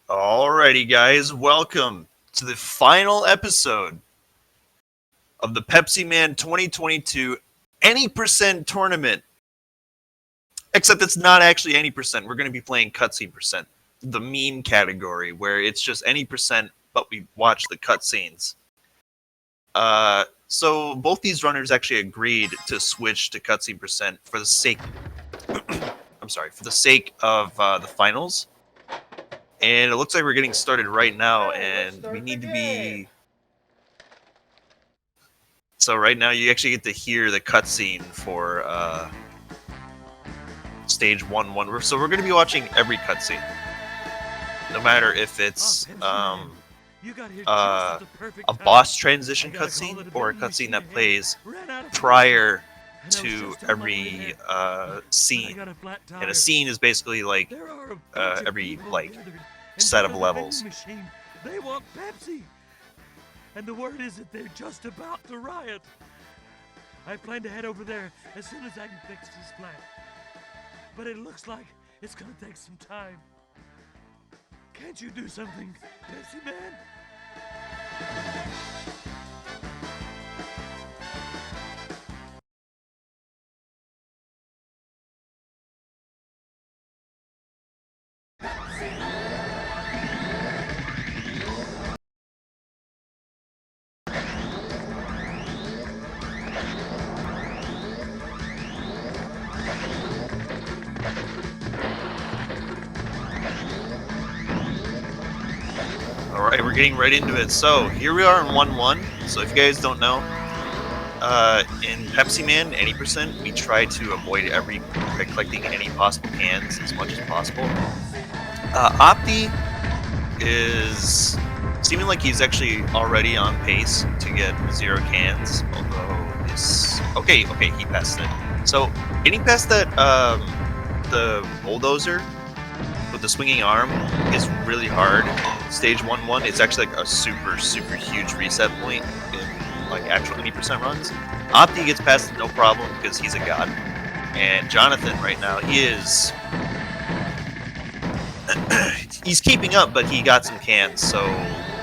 Alrighty, guys, welcome to the final episode of the Pepsi Man 2022 Any Percent Tournament. Except it's not actually any percent. We're going to be playing cutscene percent, the meme category, where it's just any percent, but we watch the cutscenes. So both these runners actually agreed to switch to cutscene percent for the sake. for the sake of the finals. And it looks like we're getting started right now, and we need to be... So right now you actually get to hear the cutscene for stage 1-1. So we're going to be watching every cutscene. No matter if it's a boss transition cutscene or a cutscene that plays prior to every scene. And a scene is basically like every set of levels. They want Pepsi! And the word is that they're just about to riot. I plan to head over there as soon as I can fix this plan. But it looks like it's gonna take some time. Can't you do something, Pepsi Man? Alright, we're getting right into it. So, here we are in 1-1. So, if you guys don't know, in Pepsi Man, any percent, we try to avoid collecting any possible cans as much as possible. Opti is seeming like he's actually already on pace to get 0 cans, although this... Okay, he passed it. So, getting past that, the bulldozer with the swinging arm is really hard. Stage 1-1, it's actually like a super huge reset point in actual 80% runs. Opti gets past it no problem because he's a god. And Jonathan right now, he is... he's keeping up, but he got some cans, so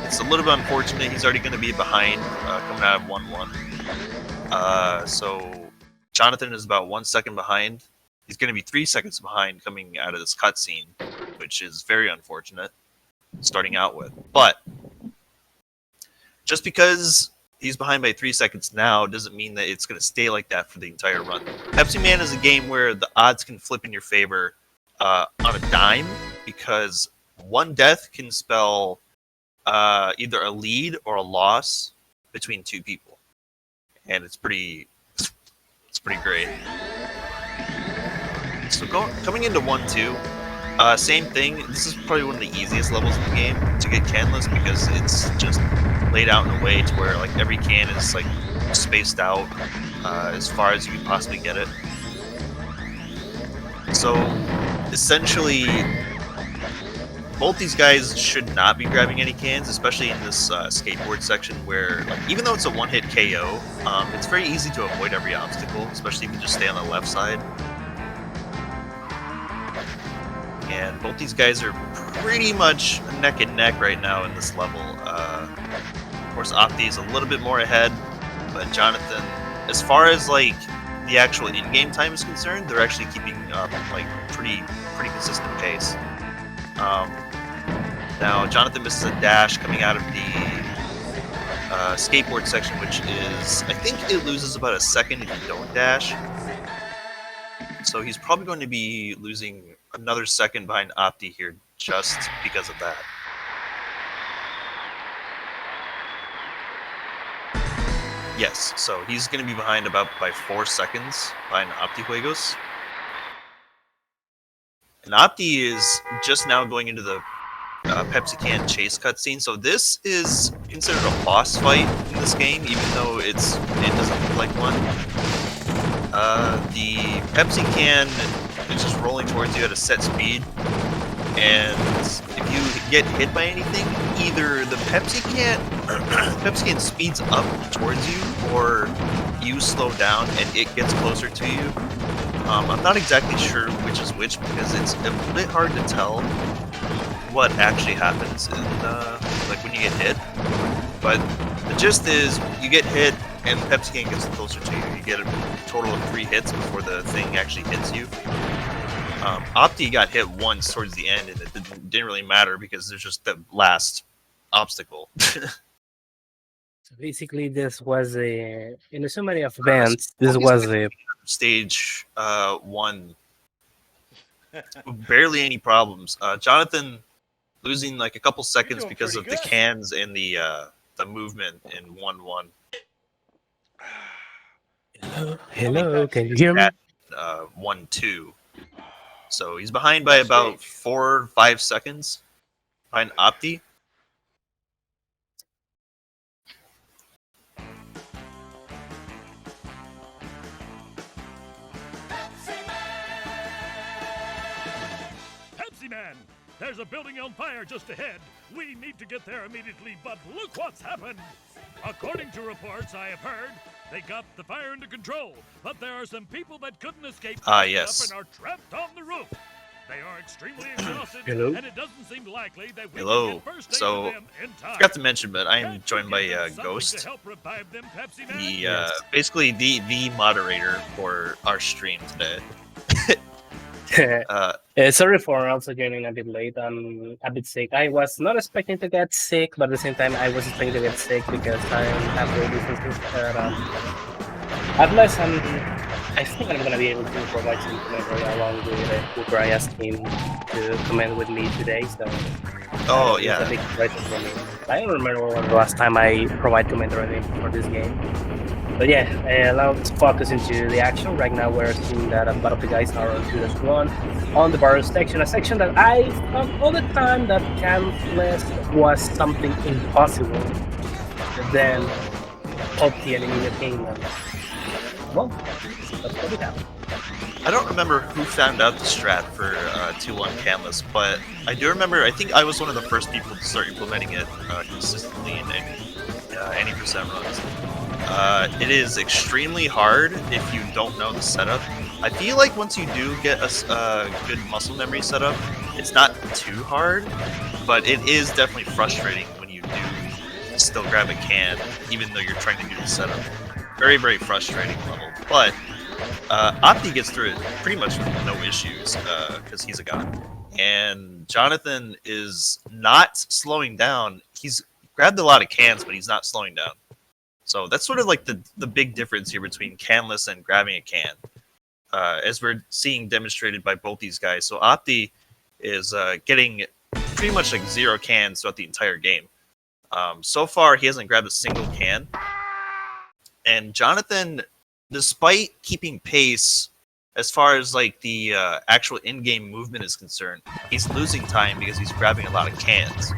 it's a little bit unfortunate. He's already going to be behind coming out of 1-1. So Jonathan is about 1 second behind. He's going to be 3 seconds behind coming out of this cutscene, which is very unfortunate starting out with. But just because he's behind by 3 seconds now doesn't mean that it's going to stay like that for the entire run. Pepsi Man is a game where the odds can flip in your favor on a dime, because one death can spell either a lead or a loss between two people, and it's pretty great. So coming into 1-2, same thing. This is probably one of the easiest levels in the game to get canless, because it's just laid out in a way to where every can is spaced out as far as you can possibly get it. So essentially, both these guys should not be grabbing any cans, especially in this skateboard section where, even though it's a one-hit KO, it's very easy to avoid every obstacle, especially if you just stay on the left side. And both these guys are pretty much neck and neck right now in this level. Of course, Opti is a little bit more ahead, but Jonathan, as far as the actual in-game time is concerned, they're actually keeping up pretty consistent pace. Now Jonathan misses a dash coming out of the skateboard section, which is, I think it loses about a second if you don't dash. So he's probably going to be losing another second behind Opti here just because of that. Yes, so he's going to be behind about by 4 seconds behind Optijuegos. And Opti is just now going into the Pepsi can chase cutscene. So this is considered a boss fight in this game, even though it doesn't look like one. The Pepsi can is just rolling towards you at a set speed, and if you get hit by anything, either the Pepsi can speeds up towards you, or you slow down and it gets closer to you. I'm not exactly sure which is which, because it's a bit hard to tell what actually happens in like when you get hit, but the gist is you get hit and Pepsi Gang gets closer to you. You get a total of 3 hits before the thing actually hits you. Opti got hit once towards the end, and it didn't really matter because there's just the last obstacle. So basically, this was a in a summary of events. This was a stage 1. Barely any problems. Jonathan losing like a couple seconds because of the cans and the movement in 1-1. Hello, can you hear me? 1-2. So he's behind by about 4 or 5 seconds behind Opti. Pepsi Man! There's a building on fire just ahead. We need to get there immediately, but look what's happened! According to reports I have heard, they got the fire under control, but there are some people that couldn't escape yes. and are trapped on the roof. They are extremely exhausted, Hello? and it doesn't seem likely that we Hello. can get first aid So, to them in time. I forgot to mention, but I am Can't joined you by give them something Ghost, to help revive them, Pepsi Man? the basically the moderator for our stream today. Sorry for also joining a bit late. I'm a bit sick. I was not expecting to get sick, but at the same time, I was expecting to get sick because I have all these issues. Unless I think I'm gonna be able to provide some commentary along with Brian's team to comment with me today. So Oh it's yeah. a big pleasure for me. I don't remember when the last time I provide commentary for this game. But yeah, now let's focus into the action. Right now we're seeing that a lot of the guys are on 2-1 on the bar section, a section that I thought all the time that canless was something impossible. But then Opti and Emilia Kingdom. Well, that's what we have. I don't remember who found out the strat for 2-1 canless, but I do remember. I think I was one of the first people to start implementing it consistently in any percent runs. It is extremely hard if you don't know the setup. I feel like once you do get a good muscle memory setup, it's not too hard, but it is definitely frustrating when you do still grab a can, even though you're trying to do the setup. Very, very frustrating level. But Opti gets through it pretty much with no issues because he's a god. And Jonathan is not slowing down. He's grabbed a lot of cans, but he's not slowing down. So that's sort of like the big difference here between canless and grabbing a can, as we're seeing demonstrated by both these guys. So Opti is getting pretty much like 0 cans throughout the entire game. So far, he hasn't grabbed a single can. And Jonathan, despite keeping pace as far as like the actual in-game movement is concerned, he's losing time because he's grabbing a lot of cans.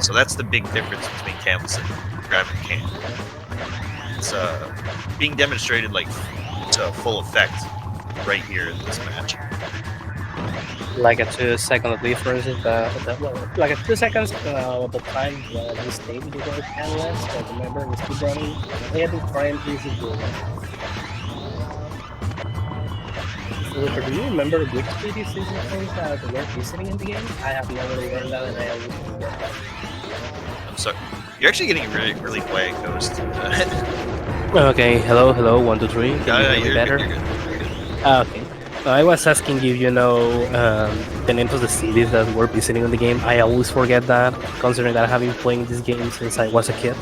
So that's the big difference between canless and grabbing a can. It's being demonstrated like to full effect right here in this match. Like a 2-second difference, like a 2 seconds of the time we stayed with the canless. I remember we speed running. We had to try and easy goal. Do you remember which speed is things that were visiting in the game? I have never learned that, and I always forget that. I'm sorry. You're actually getting really, really quiet, Ghost. Okay, hello, 1, 2, 3. Can you hear me you're better? Good, you're good. Okay. I was asking if you know the names of the cities that were visiting in the game. I always forget that, considering that I have been playing this game since I was a kid.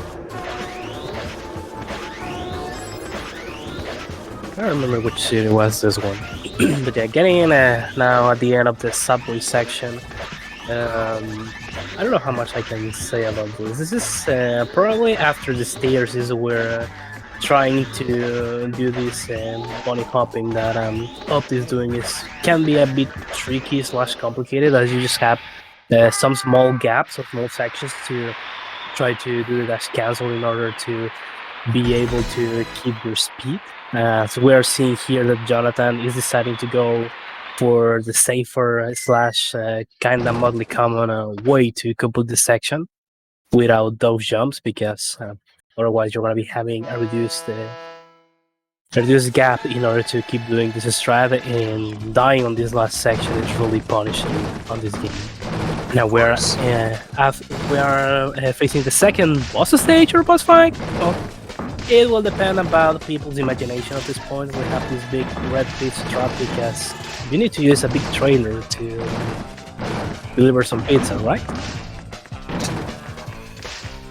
I don't remember which city was this one. But yeah, getting in now at the end of the subway section. I don't know how much I can say about this. This is probably after the stairs is where trying to do this bunny hopping that Opti is doing can be a bit tricky / complicated, as you just have some small gaps or small sections to try to do the dash cancel in order to be able to keep your speed. So we are seeing here that Jonathan is deciding to go for the safer / kind of mildly common way to complete the section without those jumps, because otherwise you're going to be having a reduced gap in order to keep doing this strat, and dying on this last section is really punishing on this game. Now we are facing the second boss stage or boss fight. Well, it will depend about people's imagination at this point. We have this big red pizza truck because you need to use a big trailer to deliver some pizza, right?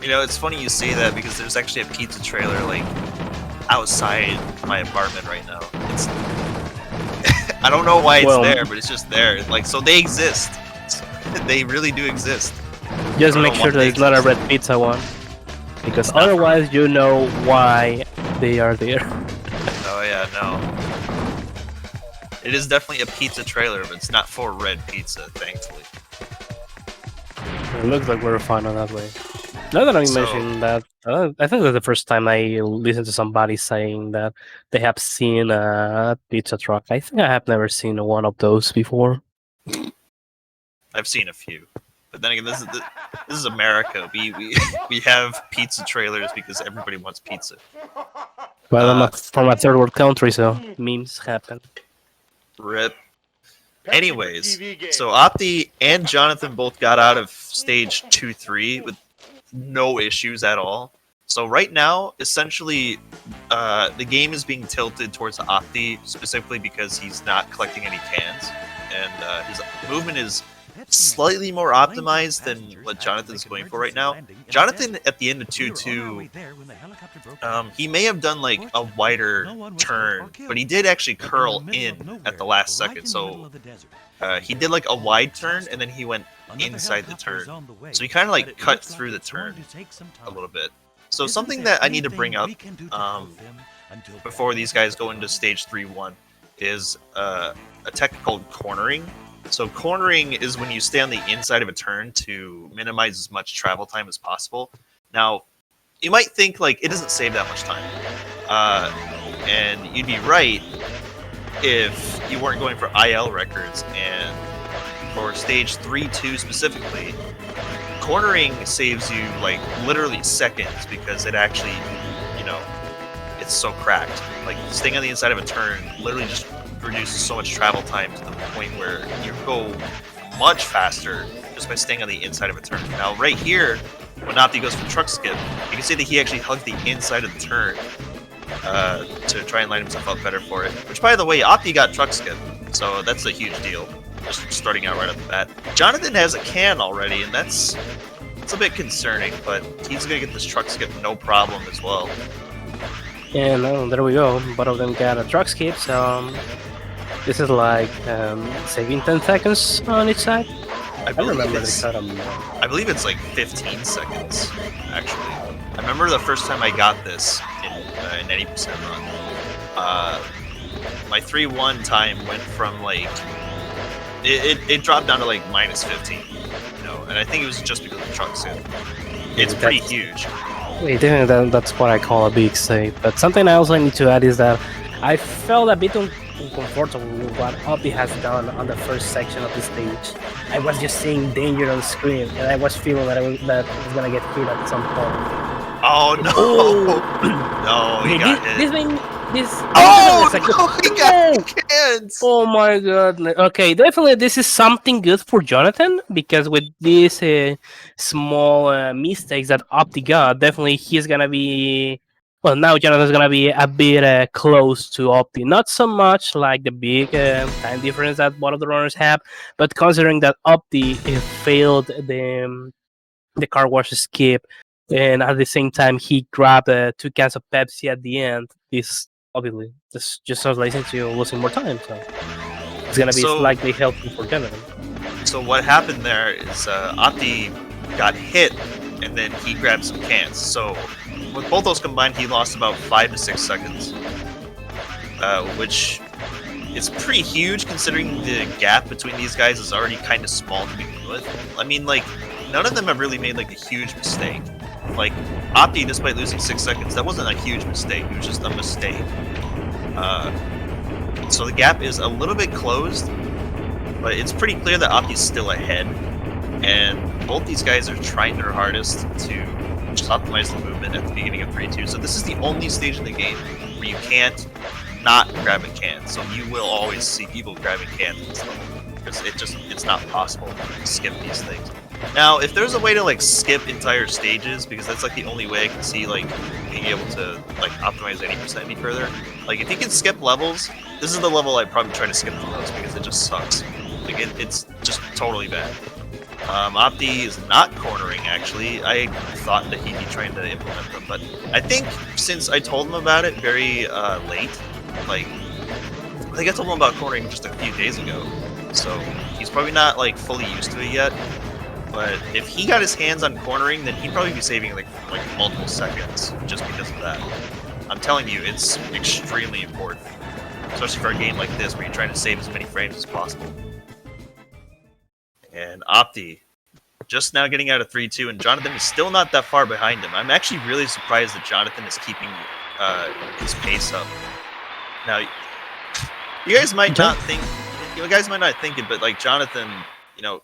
You know, it's funny you say that because there's actually a pizza trailer like outside my apartment right now. It's I don't know why it's there, but it's just there. Like, so they exist. They really do exist. Just make sure that it's not a red pizza one, because otherwise you know why they are there. Oh yeah, no. It is definitely a pizza trailer, but it's not for red pizza, thankfully. It looks like we're fine on that way. Now that I'm mentioning that, I think that's the first time I listened to somebody saying that they have seen a pizza truck. I think I have never seen one of those before. I've seen a few, but then again, this is America. We have pizza trailers because everybody wants pizza. Well, I'm from a third world country, so memes happen. Rip. Anyways, so Opti and Jonathan both got out of stage 2-3 with no issues at all. So right now, essentially, the game is being tilted towards Opti specifically because he's not collecting any cans, and his movement is slightly more optimized than what Jonathan's going for right now. Jonathan, at the end of 2-2, he may have done like a wider turn, but he did actually curl in at the last second. So he did like a wide turn, and then he went inside the turn. So he kind of like cut through the turn a little bit. So something that I need to bring up before these guys go into stage 3-1 is a tech called cornering. So cornering is when you stay on the inside of a turn to minimize as much travel time as possible. Now, you might think like it doesn't save that much time, and you'd be right if you weren't going for IL records. And for stage 3-2 specifically, cornering saves you like literally seconds because it actually, you know, it's so cracked. Like staying on the inside of a turn literally just reduces so much travel time to the point where you go much faster just by staying on the inside of a turn. Now, right here, when Opti goes for truck skip, you can see that he actually hugged the inside of the turn to try and line himself up better for it. Which, by the way, Opti got truck skip, so that's a huge deal. Just starting out right off the bat. Jonathan has a can already, and it's a bit concerning, but he's gonna get this truck skip no problem as well. Yeah, no, there we go. Both of them got a truck skip, so this is like saving 10 seconds on each side. I remember I believe it's like 15 seconds, actually. I remember the first time I got this in 80% run. My 3-1 time went from like it dropped down to like minus 15, you know, and I think it was just because of the truck skip. It's pretty huge. Wait, that's what I call a big save. But something I also need to add is that I felt a bit uncomfortable with what Opti has done on the first section of the stage. I was just seeing danger on the screen, and I was feeling that I was gonna get hit at some point. Oh no! Oh. No, he got hit. He got cans! Oh my god! Okay, definitely this is something good for Jonathan, because with these small mistakes that Opti got, definitely he's gonna be. Well, now Jonathan's gonna be a bit close to Opti. Not so much like the big time difference that one of the runners have, but considering that Opti failed the car wash skip, and at the same time he grabbed 2 cans of Pepsi at the end, this obviously this just translates into losing more time. So it's gonna be slightly helpful for Jonathan. So what happened there is Opti got hit, and then he grabbed some cans. So with both those combined, he lost about 5 to 6 seconds, which is pretty huge considering the gap between these guys is already kind of small to begin with. I mean, like, none of them have really made like a huge mistake. Like, Opti, despite losing 6 seconds, that wasn't a huge mistake. It was just a mistake. So the gap is a little bit closed, but it's pretty clear that Opti's still ahead. And both these guys are trying their hardest to just optimize the movement at the beginning of 3-2. So this is the only stage in the game where you can't not grab a can. So you will always see people grabbing cans at this level. because it's not possible to skip these things. Now, if there's a way to like skip entire stages, because that's like the only way I can see like being able to like optimize 80% any further. Like if you can skip levels, this is the level I'd probably try to skip the most because it just sucks. Like it's just totally bad. Opti is not cornering, actually. I thought that he'd be trying to implement them, but I think since I told him about it very late, like, I think I told him about cornering just a few days ago, so he's probably not, like, fully used to it yet, but if he got his hands on cornering, then he'd probably be saving, like multiple seconds just because of that. I'm telling you, it's extremely important, especially for a game like this where you're trying to save as many frames as possible. And Opti, just now getting out of 3-2, and Jonathan is still not that far behind him. I'm actually really surprised that Jonathan is keeping his pace up. Now, you guys might not think, it, but like Jonathan, you know,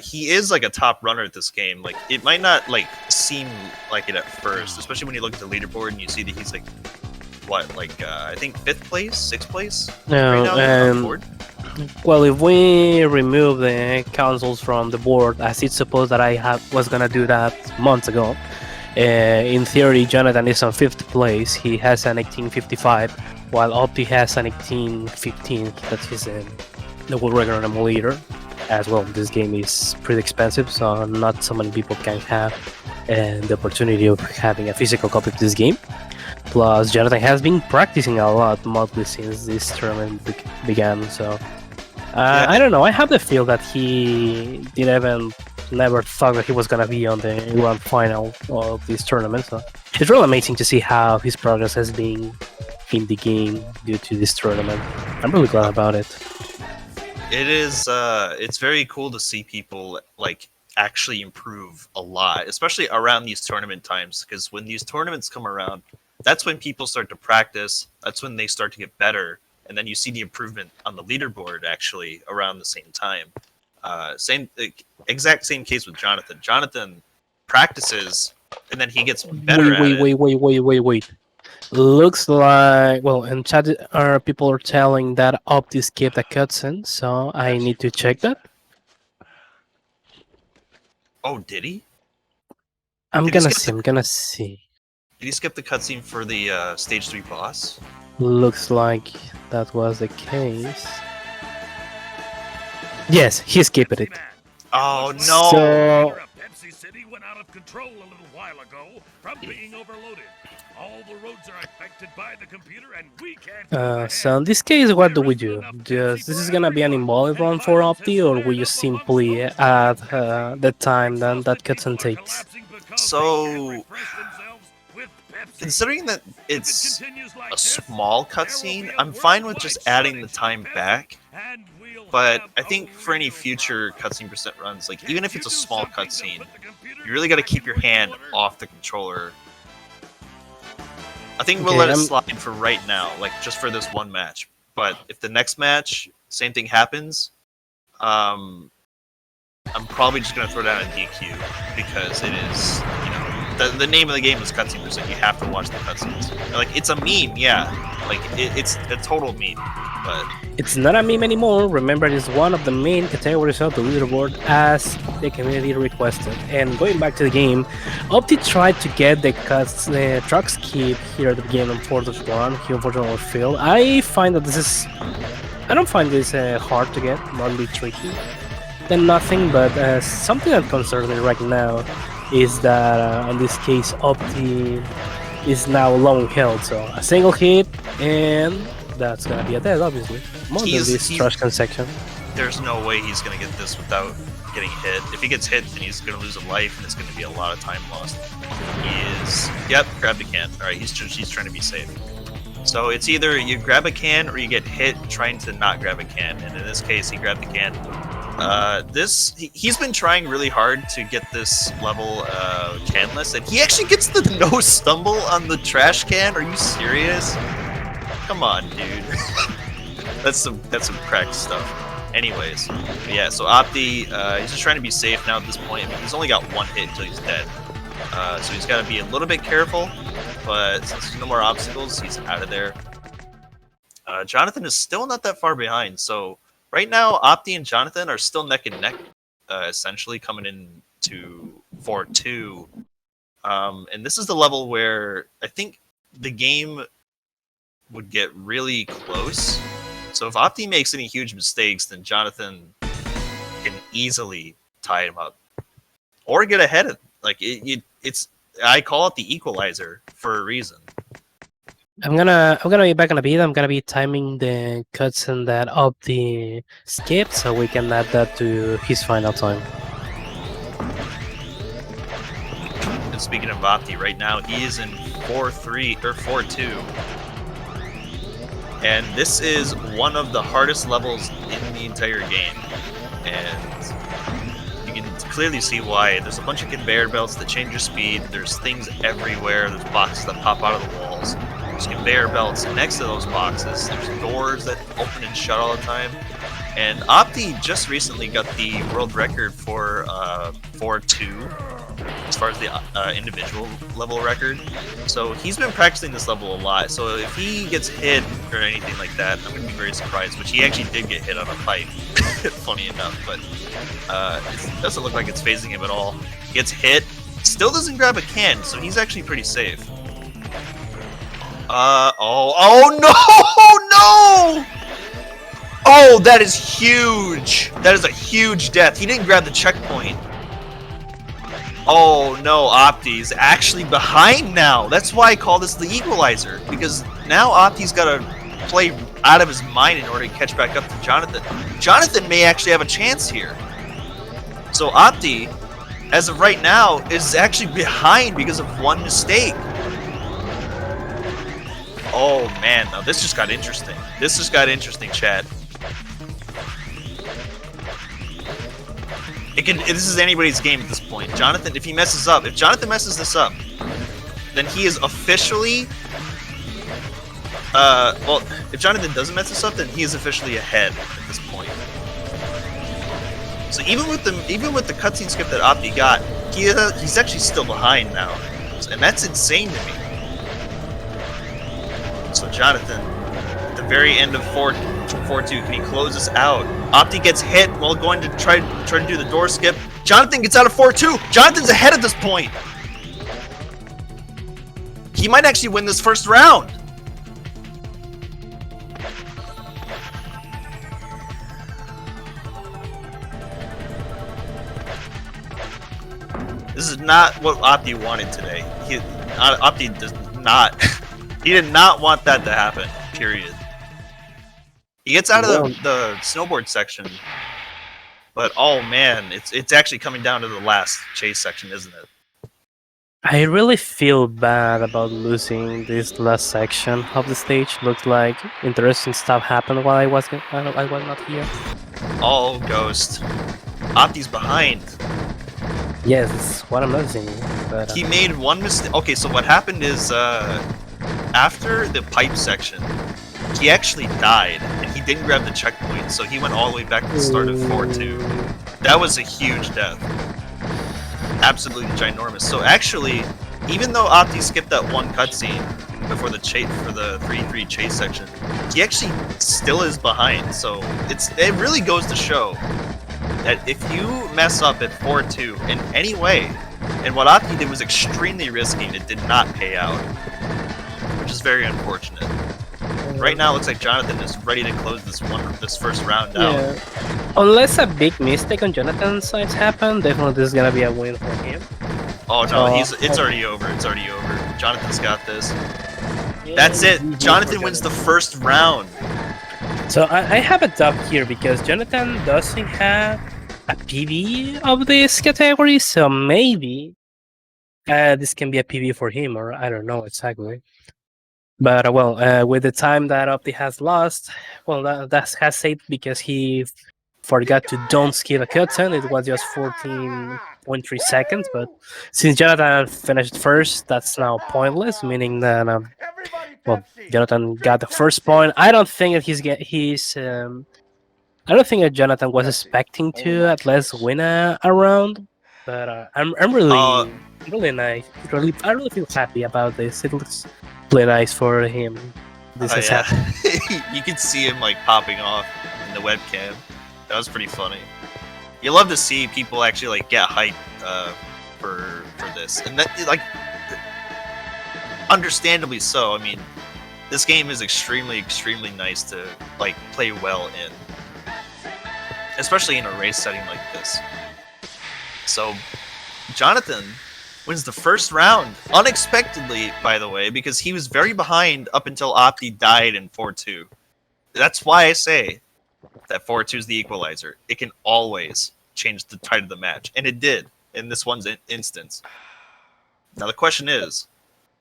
he is like a top runner at this game. Like it might not like seem like it at first, especially when you look at the leaderboard and you see that he's like, what, like I think 5th place, 6th place right now on the board. Well, if we remove the consoles from the board, as it's supposed that I was gonna do that months ago, in theory, Jonathan is on 5th place. He has an 1855, while Opti has an 1815. That is the world record on emulator. As well, this game is pretty expensive, so not so many people can have the opportunity of having a physical copy of this game. Plus, Jonathan has been practicing a lot, mostly since this tournament began, so... I don't know, I have the feel that he never thought that he was gonna be on the grand final of this tournament, so... It's really amazing to see how his progress has been in the game due to this tournament. I'm really glad about it. It is, it's very cool to see people, like, actually improve a lot, especially around these tournament times, because when these tournaments come around, that's when people start to practice, that's when they start to get better, and then you see the improvement on the leaderboard, actually, around the same time. Exact same case with Jonathan. Jonathan practices, and then he gets better at it. Wait. Looks like, well, in chat people are telling that Opti skipped a cutscene, so I need to check that. Oh, did he? I'm gonna see. Did he skip the cutscene for the stage 3 boss? Looks like that was the case. Yes, he skipped it. Oh no! So Pepsi City went out of control a little while ago from being overloaded. All the roads are affected by the computer, and we can't. So in this case, what do we do? This is gonna be an involved run for Opti, or we just simply add the time then that cutscene takes? So, considering that it's a small cutscene, I'm fine with just adding the time back. But I think for any future cutscene percent runs, like even if it's a small cutscene, you really got to keep your hand off the controller. I think we'll let it slide for right now, like just for this one match. But if the next match, same thing happens, I'm probably just gonna throw down a DQ because it is, you know, the name of the game is cutscene percent. You have to watch the cutscenes. Like it's a meme, yeah. Like it's a total meme, but it's not a meme anymore. Remember, it's one of the main categories of the leaderboard as the community requested. And going back to the game, Opti tried to get the truck skip here at the beginning on 4.1. He unfortunately failed. I don't find this hard to get, mildly tricky. Then nothing, but something that concerns me right now is that in this case Opti is now long held, so a single hit and that's gonna be a death, obviously. More than this trash can section. There's no way he's gonna get this without getting hit. If he gets hit, then he's gonna lose a life and it's gonna be a lot of time lost. He is, yep, grab the can. Alright, he's trying to be safe. So it's either you grab a can or you get hit trying to not grab a can, and in this case he grabbed the can. He's been trying really hard to get this level canless, and he actually gets the no stumble on the trash can. Are you serious? Come on, dude. that's some cracked stuff. Anyways, yeah. So Opti, he's just trying to be safe now at this point. I mean, he's only got one hit until he's dead, so he's got to be a little bit careful. But since there's no more obstacles, he's out of there. Jonathan is still not that far behind, so Right now, Opti and Jonathan are still neck and neck, essentially coming into 4-2. And this is the level where I think the game would get really close. So if Opti makes any huge mistakes, then Jonathan can easily tie him up or get ahead of. Like it's I call it the equalizer for a reason. I'm gonna be back in a bit. I'm gonna be timing the cutscene that Opti skipped, so we can add that to his final time. And speaking of Opti, right now he is in 4-3 or 4-2. And this is one of the hardest levels in the entire game. And you can clearly see why. There's a bunch of conveyor belts that change your speed. There's things everywhere. There's boxes that pop out of the walls. There's conveyor belts next to those boxes. There's doors that open and shut all the time. And Opti just recently got the world record for 4-2 as far as the individual level record. So he's been practicing this level a lot. So if he gets hit or anything like that, I'm going to be very surprised, which he actually did get hit on a pipe, funny enough, but it doesn't look like it's phasing him at all. Gets hit, still doesn't grab a can, so he's actually pretty safe. Oh no! Oh, that is huge! That is a huge death. He didn't grab the checkpoint. Oh no, Opti's actually behind now. That's why I call this the equalizer, because now Opti's got to play out of his mind in order to catch back up to Jonathan. Jonathan may actually have a chance here. So Opti, as of right now, is actually behind because of one mistake. Oh man, now this just got interesting. This just got interesting, chat. This is anybody's game at this point. Jonathan, if Jonathan messes this up, then he is officially, well, if Jonathan doesn't mess this up, then he is officially ahead at this point. So even with the cutscene skip that Opti got, he's actually still behind now, and that's insane to me. So Jonathan, at the very end of 4-2, can he close this out? Opti gets hit while going to try to do the door skip. Jonathan gets out of 4-2. Jonathan's ahead at this point. He might actually win this first round. This is not what Opti wanted today. Opti does not. He did not want that to happen. Period. He gets out of the snowboard section, but oh man, it's actually coming down to the last chase section, isn't it? I really feel bad about losing this last section of the stage. Looks like interesting stuff happened while I was not here. Oh, Ghost. Opti's behind. Yes, it's what I'm noticing. But, he made one mistake. Okay, so what happened is after the pipe section, he actually died, and he didn't grab the checkpoint, so he went all the way back to the start of 4-2. That was a huge death. Absolutely ginormous. So actually, even though Opti skipped that one cutscene before the for the 3-3 chase section, he actually still is behind. So it really goes to show that if you mess up at 4-2 in any way, and what Opti did was extremely risky and it did not pay out, which is very unfortunate. Right now, it looks like Jonathan is ready to close this first round out. Yeah. Unless a big mistake on Jonathan's side happened, definitely this is gonna be a win for him. Oh no, it's already over. It's already over. Jonathan's got this. Yeah, that's it. Jonathan wins the first round. So I have a doubt here because Jonathan doesn't have a PB of this category, so maybe this can be a PB for him, or I don't know exactly. But well, with the time that Opti has lost, well, that has saved because he forgot to don't skip a cutscene. It was just 14.3 seconds, but since Jonathan finished first, that's now pointless, meaning that well, Jonathan got the first point. I don't think that I don't think that Jonathan was expecting to at least win a round, but I'm really nice. I really feel happy about this. It looks really nice for him. This is happening. You can see him like popping off in the webcam. That was pretty funny. You love to see people actually like get hyped for this, and that like understandably so. I mean, this game is extremely nice to like play well in, especially in a race setting like this. So, Jonathan wins the first round unexpectedly, by the way, because he was very behind up until Opti died in 4-2. That's why I say that 4-2 is the equalizer. It can always change the tide of the match, and it did in this one's instance. Now the question is,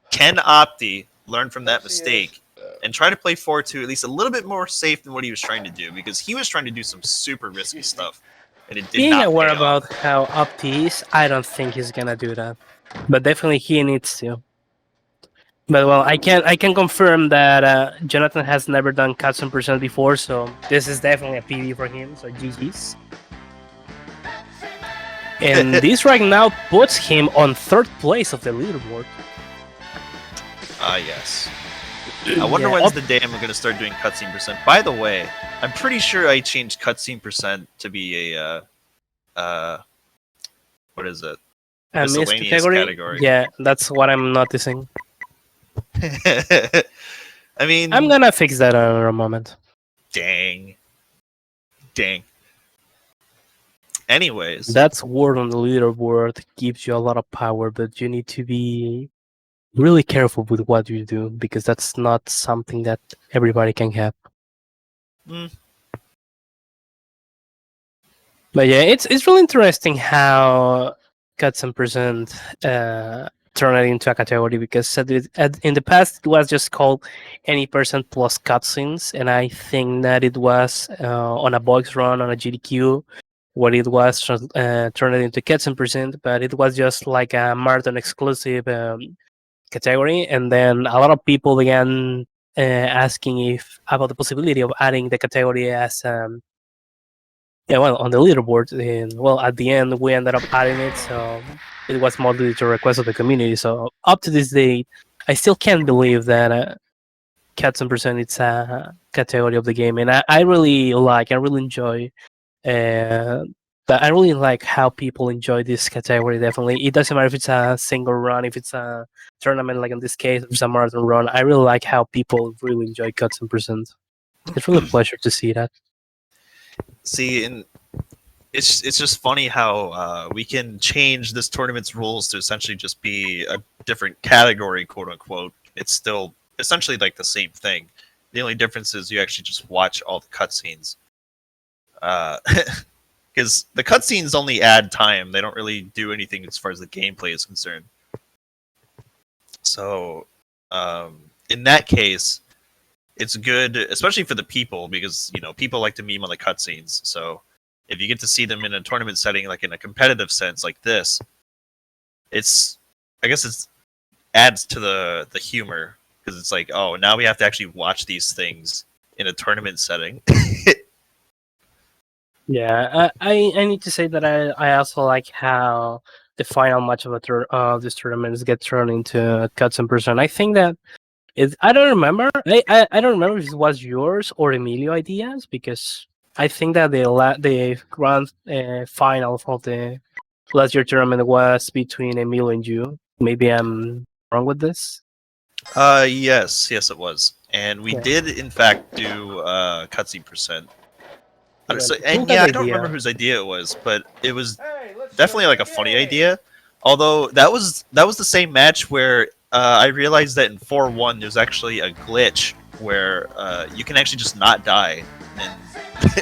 can Opti learn from that mistake and try to play 4-2 at least a little bit more safe than what he was trying to do? Because he was trying to do some super risky stuff, and it did Being not aware pay about off. how Opti is, I don't think he's gonna do that. But definitely he needs to. But well, I can confirm that Jonathan has never done cuts and percent before, so this is definitely a PB for him. So GG's. And this right now puts him on 3rd place of the leaderboard. Yes. I wonder when's the day I'm going to start doing cutscene percent. By the way, I'm pretty sure I changed cutscene percent to be a what is it? A Miscellaneous category. Yeah, that's what I'm noticing. I mean, I'm gonna fix that in a moment. Dang. Anyways, that's word on the leaderboard gives you a lot of power, but you need to be really careful with what you do because that's not something that everybody can have. But yeah, it's really interesting how cuts and percent turn it into a category because in the past it was just called any percent plus cutscenes, and I think that it was on a box run on a GDQ where it was turned into cuts and percent, but it was just like a marathon exclusive category, and then a lot of people began asking about the possibility of adding the category as on the leaderboard, and well, at the end we ended up adding it, so it was more due to request of the community. So up to this day, I still can't believe that Cats and Percent it's a category of the game, and I really enjoy. But I really like how people enjoy this category. Definitely, it doesn't matter if it's a single run, if it's a tournament, like in this case, if it's a marathon run. I really like how people really enjoy Cuts and Percent. It's really a pleasure to see that. See, and it's just funny how we can change this tournament's rules to essentially just be a different category, quote unquote. It's still essentially like the same thing. The only difference is you actually just watch all the cutscenes. Because the cutscenes only add time; they don't really do anything as far as the gameplay is concerned. So, in that case, it's good, especially for the people, because people like to meme on the cutscenes. So, if you get to see them in a tournament setting, like in a competitive sense, like this, I guess it adds to the humor because it's like, oh, now we have to actually watch these things in a tournament setting. Yeah, I need to say that I also like how the final match of this tournament gets turned into Cuts and Percent. I think that I don't remember. I don't remember if it was yours or Emilio ideas, because I think that the grand final of the last year tournament was between Emilio and you. Maybe I'm wrong with this. Yes, it was, and we did in fact do cutscene percent. I don't remember whose idea it was, but it was definitely like a funny idea. Although that was the same match where I realized that in 4-1 there's actually a glitch where you can actually just not die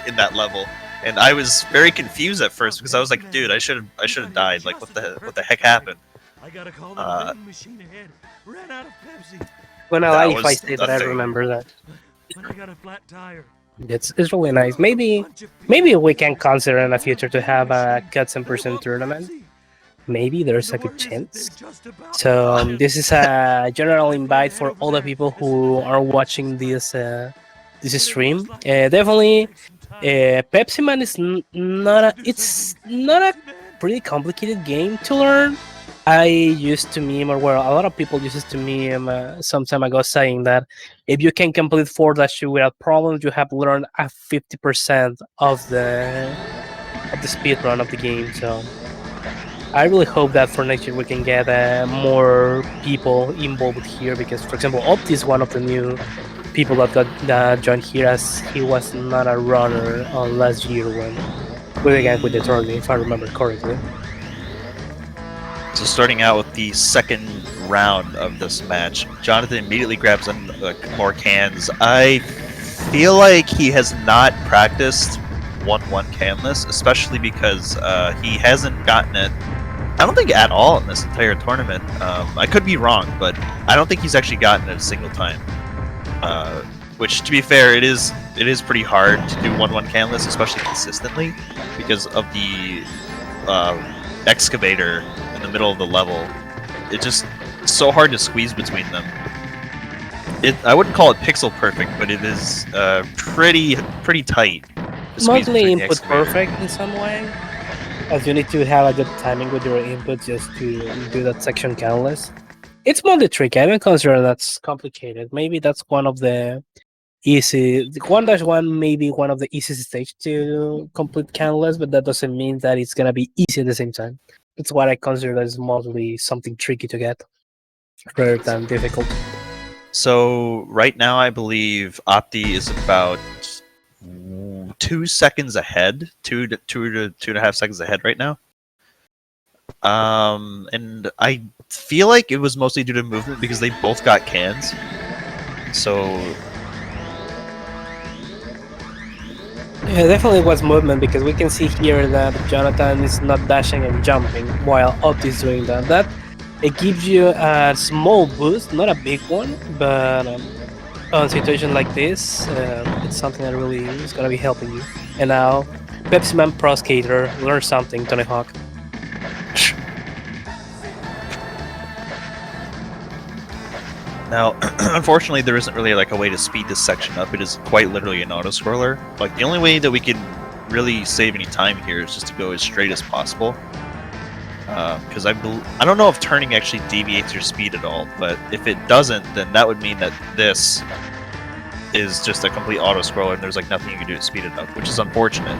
in that level, and I was very confused at first because I was like, dude, I should have died. Like, what the heck happened? I gotta call the vending machine ahead. Ran out of Pepsi. When I lie if I say that I remember that. But I got a flat tire. It's really nice. Maybe we can consider in the future to have a Cuts and Percent tournament. Maybe there's a good chance. So this is a general invite for all the people who are watching this stream. Definitely, Pepsi Man is not a pretty complicated game to learn. I used to meme, or well, a lot of people used to meme some time ago, saying that if you can complete 4-2 without problems, you have learned a 50% of the speed run of the game. So I really hope that for next year we can get more people involved here, because, for example, Opti is one of the new people that joined here, as he was not a runner last year when we began with the tournament, if I remember correctly. So starting out with the second round of this match, Jonathan immediately grabs more cans. I feel like he has not practiced 1-1 canless, especially because he hasn't gotten it, I don't think at all in this entire tournament. I could be wrong, but I don't think he's actually gotten it a single time. Which, to be fair, it is pretty hard to do 1-1 canless, especially consistently, because of the excavator in the middle of the level. It's just so hard to squeeze between them. I wouldn't call it pixel perfect, but it is pretty tight. Mostly input perfect in some way, as you need to have a good timing with your input just to do that section countless. It's mostly tricky. I don't consider that's complicated. Maybe that's one of the easy 1-1, maybe one of the easiest stage to complete countless, but that doesn't mean that it's gonna be easy at the same time. It's what I consider as mostly something tricky to get, rather than difficult. So right now, I believe Opti is about 2 seconds ahead, 2.5 seconds ahead right now. And I feel like it was mostly due to movement because they both got cans. So yeah, definitely was movement, because we can see here that Jonathan is not dashing and jumping while Opti is doing that. It gives you a small boost, not a big one, but on a situation like this, it's something that really is going to be helping you. And now, Pepsi Man Pro Skater, learn something, Tony Hawk. now, unfortunately, there isn't really like a way to speed this section up. It is quite literally an auto scroller. Like the only way that we can really save any time here is just to go as straight as possible. Because I don't know if turning actually deviates your speed at all, but if it doesn't, then that would mean that this is just a complete auto scroller and there's like nothing you can do to speed it up, which is unfortunate.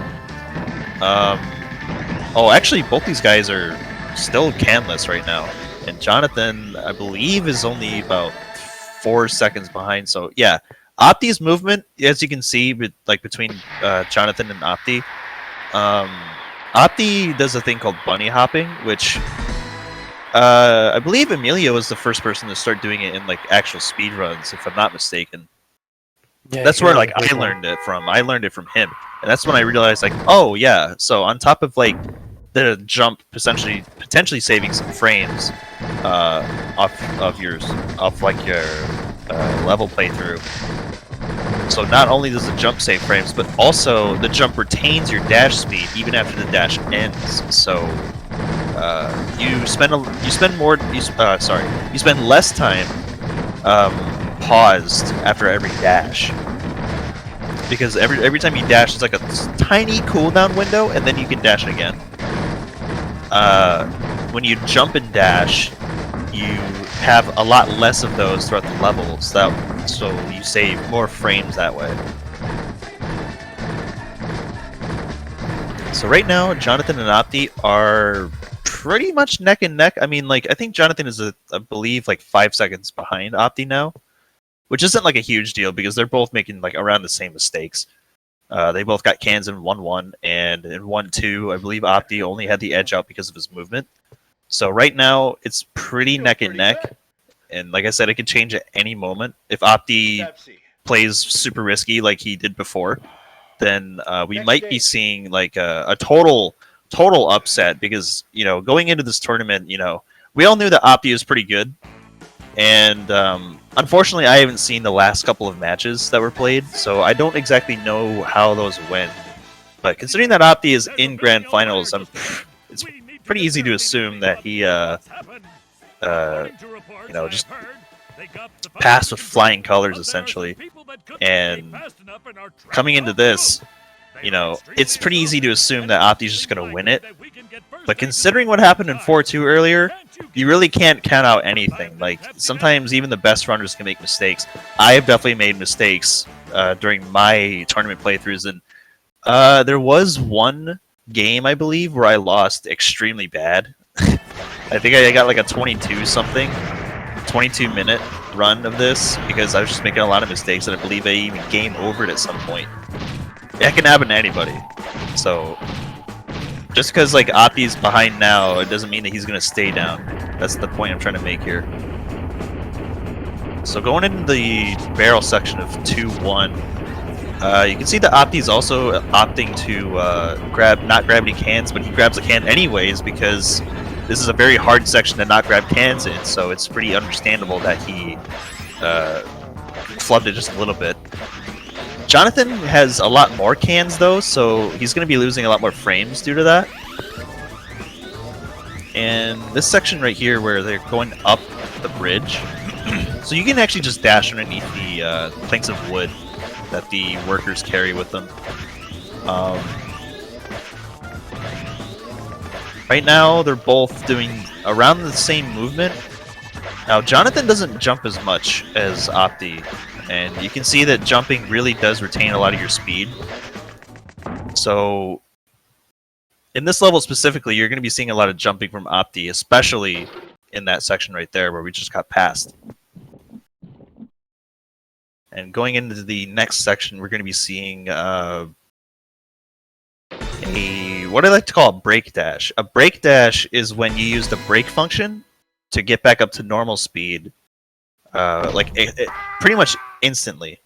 Oh, actually, both these guys are still canless right now, and Jonathan, I believe, is only about 4 seconds behind. So yeah, Opti's movement, as you can see, between Jonathan and Opti. Opti does a thing called bunny hopping, which I believe Emilio was the first person to start doing it in like actual speed runs, if I'm not mistaken. Yeah, that's where like I learned it from. I learned it from him, and that's when I realized like, oh yeah. So on top of like the jump, potentially saving some frames off your level playthrough. So not only does the jump save frames, but also the jump retains your dash speed even after the dash ends. So you spend less time paused after every dash, because every time you dash, it's like a tiny cooldown window, and then you can dash again. When you jump and dash, you have a lot less of those throughout the level, so you save more frames that way. So right now, Jonathan and Opti are pretty much neck and neck. I mean, like, I think Jonathan is, I believe, like 5 seconds behind Opti now, which isn't like a huge deal because they're both making like around the same mistakes. They both got cans in 1-1, and in 1-2, I believe Opti only had the edge out because of his movement. So right now, it's pretty neck and neck. And like I said, it could change at any moment. If Opti plays super risky like he did before, then we might be seeing like a total upset, because, you know, going into this tournament, you know, we all knew that Opti was pretty good. And unfortunately, I haven't seen the last couple of matches that were played, so I don't exactly know how those went. But considering that Opti is in Grand Finals, it's pretty easy to assume that he, you know, just passed with flying colors, essentially. And coming into this, you know, it's pretty easy to assume that Opti's just going to win it. But considering what happened in 4-2 earlier, you really can't count out anything. Like, sometimes even the best runners can make mistakes. I have definitely made mistakes during my tournament playthroughs, and there was one game, I believe, where I lost extremely bad. I think I got like a 22-minute run of this because I was just making a lot of mistakes, and I believe I even game overed at some point. That can happen to anybody. So, just because like Opti's behind now, it doesn't mean that he's gonna stay down. That's the point I'm trying to make here. So going into the barrel section of 2-1, you can see that Opti's also opting to not grab any cans, but he grabs a can anyways because this is a very hard section to not grab cans in, so it's pretty understandable that he flubbed it just a little bit. Jonathan has a lot more cans though, so he's going to be losing a lot more frames due to that. And this section right here where they're going up the bridge, so you can actually just dash underneath the planks of wood that the workers carry with them. Right now, they're both doing around the same movement. Now, Jonathan doesn't jump as much as Opti, and you can see that jumping really does retain a lot of your speed. So, in this level specifically, you're going to be seeing a lot of jumping from Opti, especially in that section right there where we just got past. And going into the next section, we're going to be seeing what I like to call a brake dash. A brake dash is when you use the brake function to get back up to normal speed, pretty much instantly.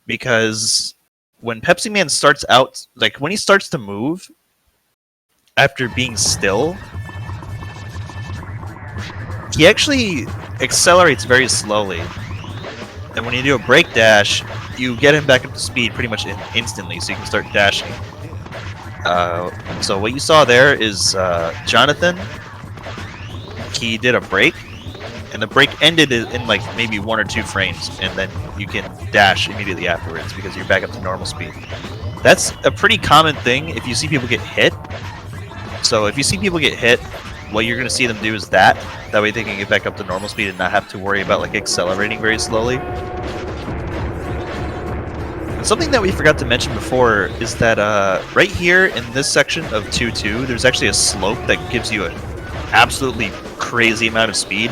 Because when Pepsi Man starts out, like when he starts to move after being still, he actually accelerates very slowly. And when you do a brake dash, you get him back up to speed pretty much instantly, so you can start dashing. So what you saw there is Jonathan. He did a break, and the break ended in like maybe 1 or 2 frames, and then you can dash immediately afterwards because you're back up to normal speed. That's a pretty common thing if you see people get hit. So if you see people get hit, what you're going to see them do is that. That way they can get back up to normal speed and not have to worry about like accelerating very slowly. And something that we forgot to mention before is that right here in this section of 2-2, there's actually a slope that gives you an absolutely crazy amount of speed.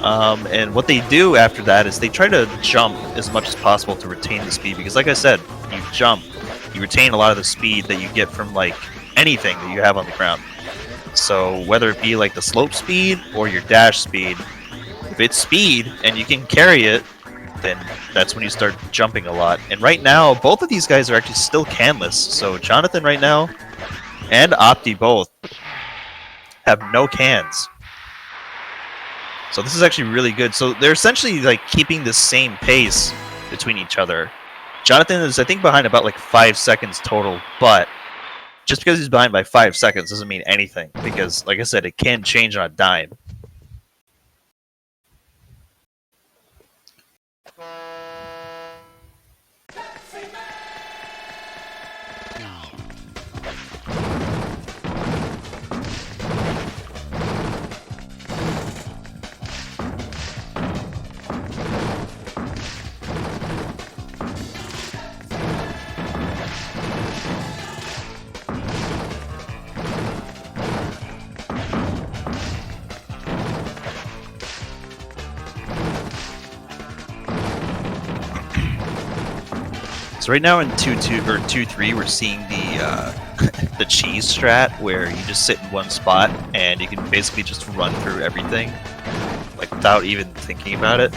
And what they do after that is they try to jump as much as possible to retain the speed, because like I said, you jump, you retain a lot of the speed that you get from like anything that you have on the ground. So whether it be like the slope speed or your dash speed, if it's speed and you can carry it, then that's when you start jumping a lot. And right now, both of these guys are actually still canless. So Jonathan right now and Opti both have no cans. So this is actually really good. So they're essentially like keeping the same pace between each other. Jonathan is, I think, behind about like 5 seconds total, but just because he's behind by 5 seconds doesn't mean anything, because like I said, it can change on a dime. So right now in 2-2 or 2-3, we're seeing the the cheese strat, where you just sit in one spot and you can basically just run through everything, like without even thinking about it.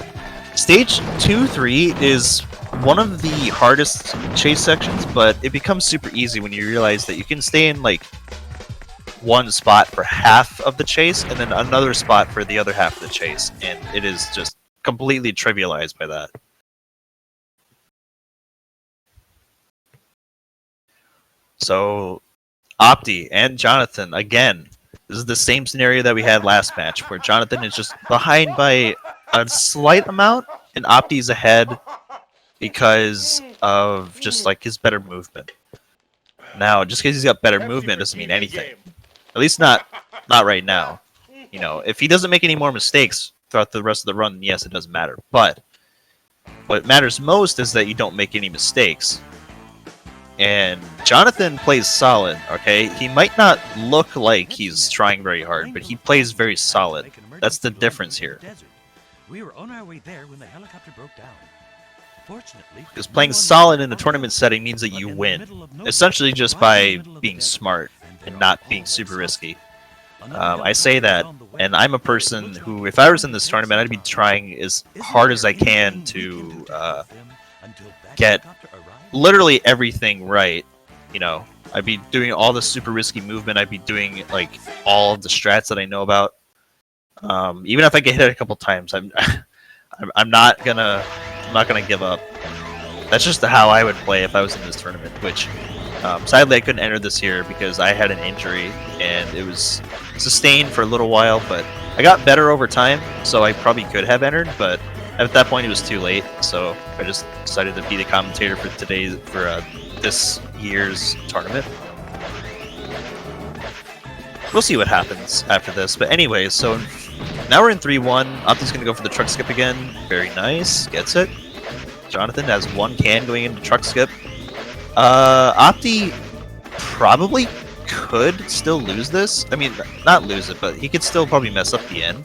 Stage 2-3 is one of the hardest chase sections, but it becomes super easy when you realize that you can stay in like one spot for half of the chase and then another spot for the other half of the chase, and it is just completely trivialized by that. So, Opti and Jonathan, again, this is the same scenario that we had last match, where Jonathan is just behind by a slight amount, and Opti's ahead because of just like his better movement. Now, just because he's got better movement doesn't mean anything. At least not right now. You know, if he doesn't make any more mistakes throughout the rest of the run, yes, it doesn't matter. But what matters most is that you don't make any mistakes. And Jonathan plays solid, okay? He might not look like he's trying very hard, but he plays very solid. That's the difference here. We were on our way there when the helicopter broke down. Fortunately, Because playing solid in a tournament setting means that you win, essentially just by being smart and not being super risky. I say that, and I'm a person who, if I was in this tournament, I'd be trying as hard as I can to get literally everything right. You know, I'd be doing all the super risky movement. I'd be doing like all of the strats that I know about. Even if I get hit a couple times, I'm not gonna give up. That's just how I would play if I was in this tournament. Which, sadly, I couldn't enter this year because I had an injury and it was sustained for a little while. But I got better over time, so I probably could have entered. But at that point, it was too late. So I just decided to be the commentator for this year's tournament. We'll see what happens after this. But anyway, so now we're in 3-1. Opti's going to go for the truck skip again. Very nice. Gets it. Jonathan has one can going into truck skip. Opti probably could still lose this. I mean, not lose it, but he could still probably mess up the end.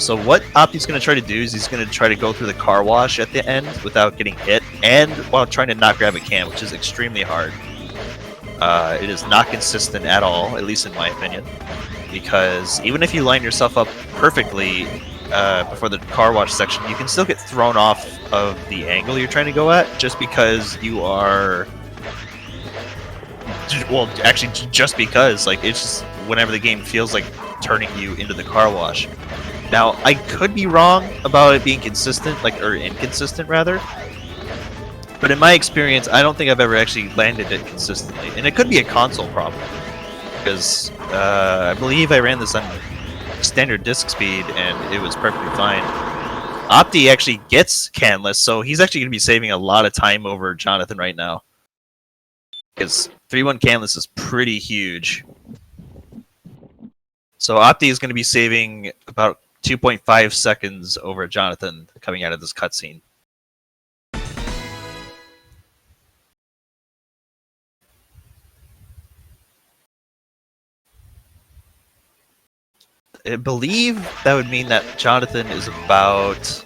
So what Opti's going to try to do is he's going to try to go through the car wash at the end without getting hit, and while trying to not grab a can, which is extremely hard. It is not consistent at all, at least in my opinion, because even if you line yourself up perfectly before the car wash section, you can still get thrown off of the angle you're trying to go at just because you are... Well, actually, just because, like, it's just whenever the game feels like turning you into the car wash. Now, I could be wrong about it being consistent, or inconsistent, rather. But in my experience, I don't think I've ever actually landed it consistently. And it could be a console problem. Because I believe I ran this on standard disk speed, and it was perfectly fine. Opti actually gets canless, so he's actually going to be saving a lot of time over Jonathan right now. Because 3-1 canless is pretty huge. So Opti is going to be saving about 2.5 seconds over Jonathan coming out of this cutscene. I believe that would mean that Jonathan is about...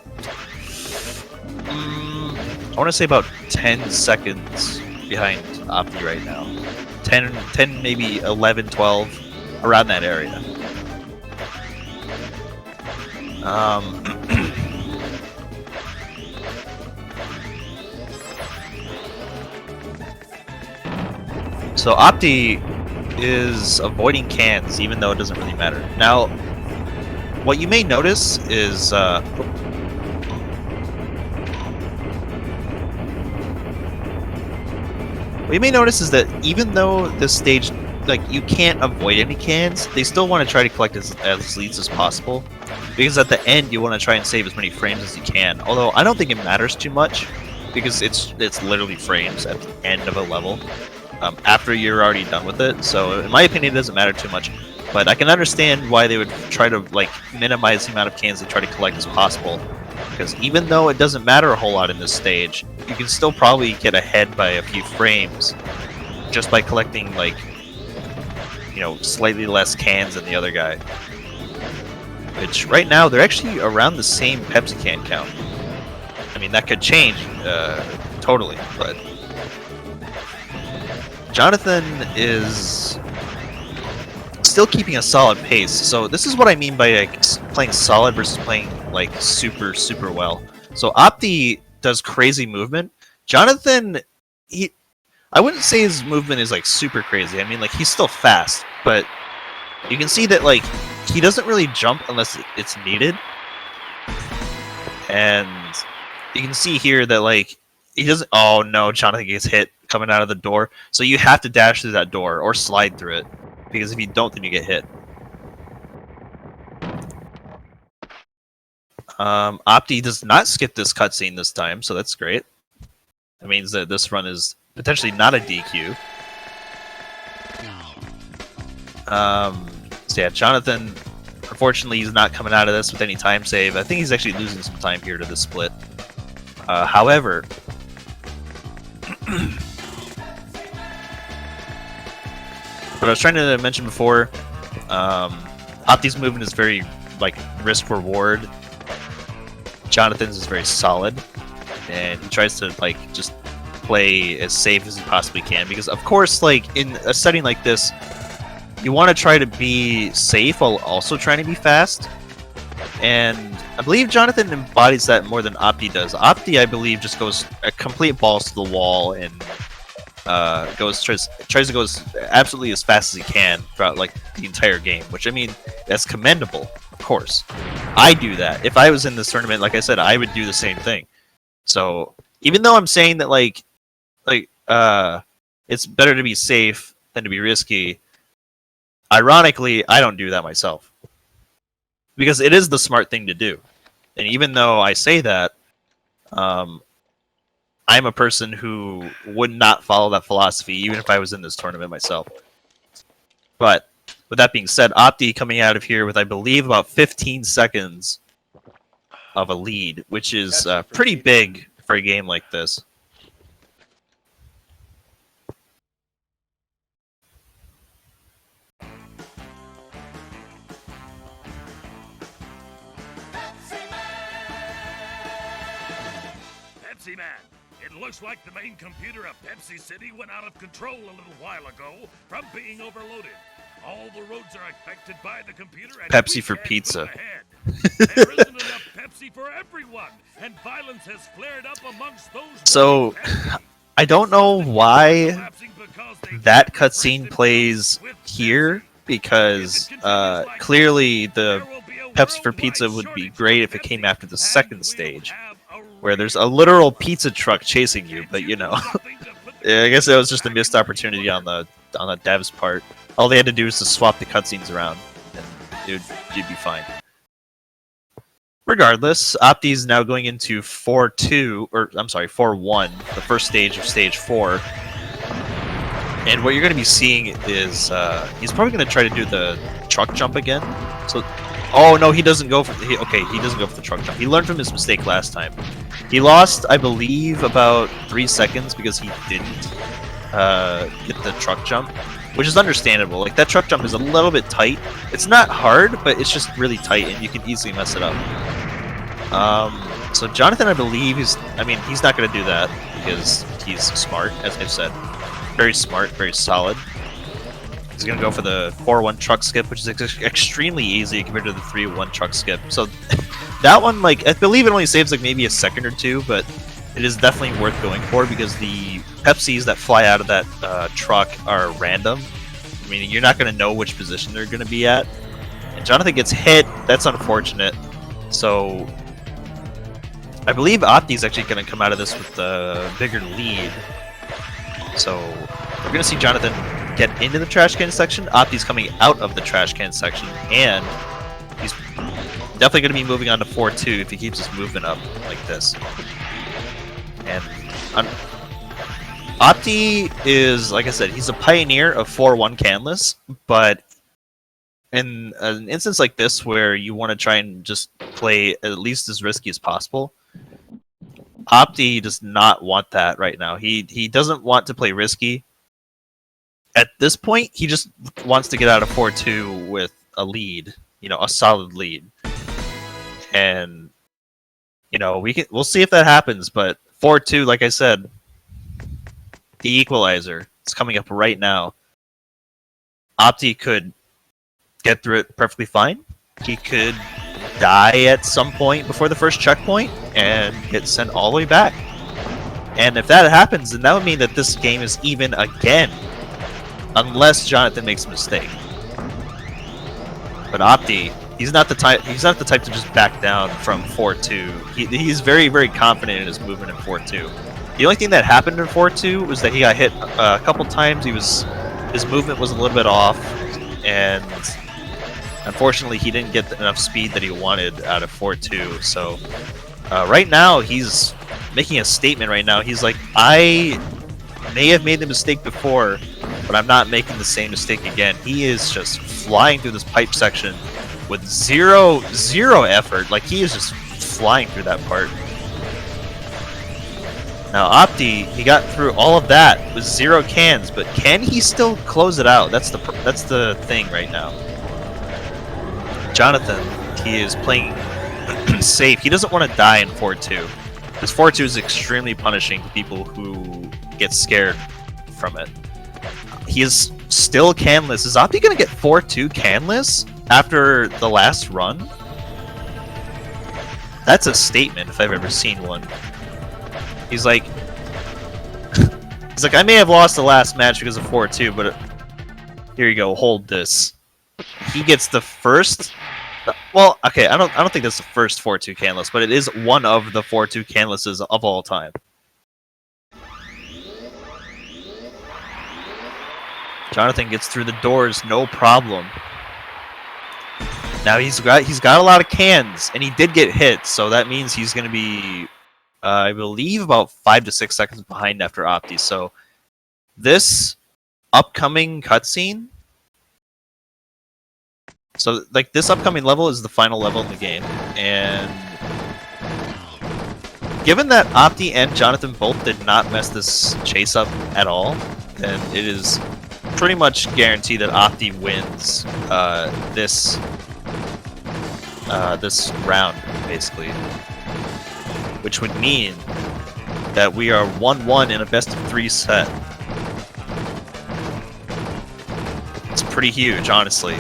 I want to say about 10 seconds behind Opti right now. 10, maybe 11, 12, around that area. So Opti is avoiding cans, even though it doesn't really matter. Now, what you may notice is that even though this stage, like, you can't avoid any cans, they still want to try to collect as leads as possible, because at the end you want to try and save as many frames as you can. Although I don't think it matters too much, because it's literally frames at the end of a level. After you're already done with it, so in my opinion it doesn't matter too much. But I can understand why they would try to, like, minimize the amount of cans they try to collect as possible, because even though it doesn't matter a whole lot in this stage, you can still probably get ahead by a few frames just by collecting, like, you know, slightly less cans than the other guy. Which right now they're actually around the same Pepsi can count. I mean, that could change totally, but Jonathan is still keeping a solid pace. So this is what I mean by, like, playing solid versus playing, like, super well. So Opti does crazy movement. Jonathan, I wouldn't say his movement is, like, super crazy. I mean, like, he's still fast, but you can see that, like, he doesn't really jump unless it's needed. And you can see here that, like, he doesn't... Oh no, Jonathan gets hit coming out of the door. So you have to dash through that door or slide through it, because if you don't, then you get hit. Opti does not skip this cutscene this time, so that's great. That means that this run is potentially not a DQ. So yeah, Jonathan, unfortunately, he's not coming out of this with any time save. I think he's actually losing some time here to the split. However, what I was trying to mention before, Opti's movement is very, like, risk-reward. Jonathan's is very solid, and he tries to, like, just play as safe as he possibly can, because, of course, like, in a setting like this, you want to try to be safe while also trying to be fast, and I believe Jonathan embodies that more than Opti does. Opti, I believe, just goes a complete balls to the wall and tries to go absolutely as fast as he can throughout like the entire game, which I mean that's commendable, of course. I do that. If I was in this tournament, like I said, I would do the same thing. So even though I'm saying that it's better to be safe than to be risky, ironically, I don't do that myself because it is the smart thing to do. And even though I say that, I'm a person who would not follow that philosophy, even if I was in this tournament myself. But with that being said, Opti coming out of here with, I believe, about 15 seconds of a lead, which is pretty big for a game like this. Pepsi Man! It looks like the main computer of Pepsi City went out of control a little while ago from being overloaded. All the roads are affected by the computer and Pepsi we for can't pizza. move ahead. There isn't enough Pepsi for everyone, and violence has flared up amongst those. So, I don't know why that cutscene plays here, because clearly the Pepsi for Pizza would be great if it came after the second stage, where there's a literal pizza truck chasing you. But you know, I guess that was just a missed opportunity on the devs' part. All they had to do was to swap the cutscenes around, and you'd be fine. Regardless, Opti is now going into 4-2, or I'm sorry, 4-1, the first stage of stage 4. And what you're going to be seeing is he's probably going to try to do the truck jump again. So, oh no, he doesn't go for he doesn't go for the truck jump. He learned from his mistake last time. He lost, I believe, about 3 seconds because he didn't get the truck jump, which is understandable. Like, that truck jump is a little bit tight. It's not hard, but it's just really tight, and you can easily mess it up. So Jonathan, I believe, he's not going to do that because he's smart, as I've said. Very smart, very solid. He's going to go for the 4-1 truck skip, which is extremely easy compared to the 3-1 truck skip. So that one, like, I believe it only saves like maybe a second or two, but it is definitely worth going for because the Pepsis that fly out of that truck are random. Meaning you're not going to know which position they're going to be at. And Jonathan gets hit. That's unfortunate. So I believe Opti's actually going to come out of this with the bigger lead. So we're going to see Jonathan get into the trash can section. Opti's coming out of the trash can section, and he's definitely going to be moving on to 4-2 if he keeps his movement up like this. And Opti is, like I said, he's a pioneer of 4-1 canless, but in an instance like this where you want to try and just play at least as risky as possible, Opti does not want that right now. He doesn't want to play risky. At this point, he just wants to get out of 4-2 with a lead, you know, a solid lead. And you know, we'll see if that happens, but 4-2, like I said, the equalizer, it's coming up right now. Opti could get through it perfectly fine. He could die at some point before the first checkpoint and get sent all the way back. And if that happens, then that would mean that this game is even again, unless Jonathan makes a mistake. But Opti, he's not the type to just back down from 4-2. He's very, very confident in his movement in 4-2. The only thing that happened in 4-2 was that he got hit a couple times. His movement was a little bit off, and unfortunately, he didn't get enough speed that he wanted out of 4-2. So right now, he's making a statement. Right now, he's like, I may have made the mistake before, but I'm not making the same mistake again. He is just flying through this pipe section with zero effort. Like, he is just flying through that part. Now, Opti, he got through all of that with 0 cans, but can he still close it out? That's the thing right now. Jonathan, he is playing safe. He doesn't want to die in 4-2. Because 4-2 is extremely punishing to people who get scared from it. He is still canless. Is Opti going to get 4-2 canless after the last run? That's a statement if I've ever seen one. He's like, I may have lost the last match because of 4-2, but here you go, hold this. He gets the first. Well, okay, I don't think that's the first 4-2 canless, but it is one of the 4-2 canlesses of all time. Jonathan gets through the doors, no problem. Now he's got a lot of cans, and he did get hit, so that means he's going to be, I believe, about 5 to 6 seconds behind after Opti. So this upcoming cutscene, so like this upcoming level is the final level in the game, and given that Opti and Jonathan both did not mess this chase up at all, then it is pretty much guaranteed that Opti wins this round, basically. Which would mean that we are 1-1 in a best-of-3 set. It's pretty huge, honestly.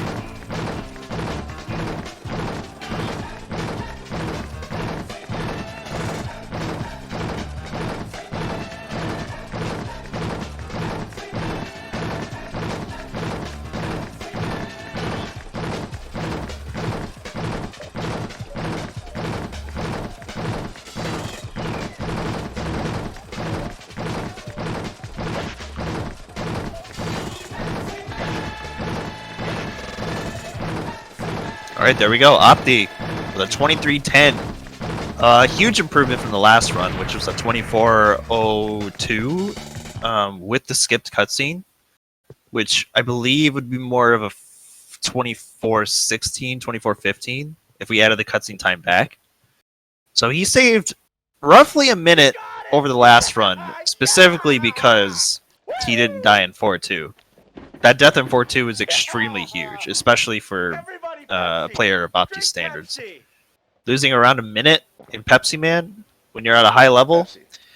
Alright, there we go. Opti with a 23-10. Huge improvement from the last run, which was a 24-02 with the skipped cutscene, which I believe would be more of a 24-16, 24-15 if we added the cutscene time back. So he saved roughly a minute over the last run, specifically because he didn't die in 4-2. That death in 4-2 is extremely huge, especially for a player of Opti's standards. Losing around a minute in Pepsi Man when you're at a high level,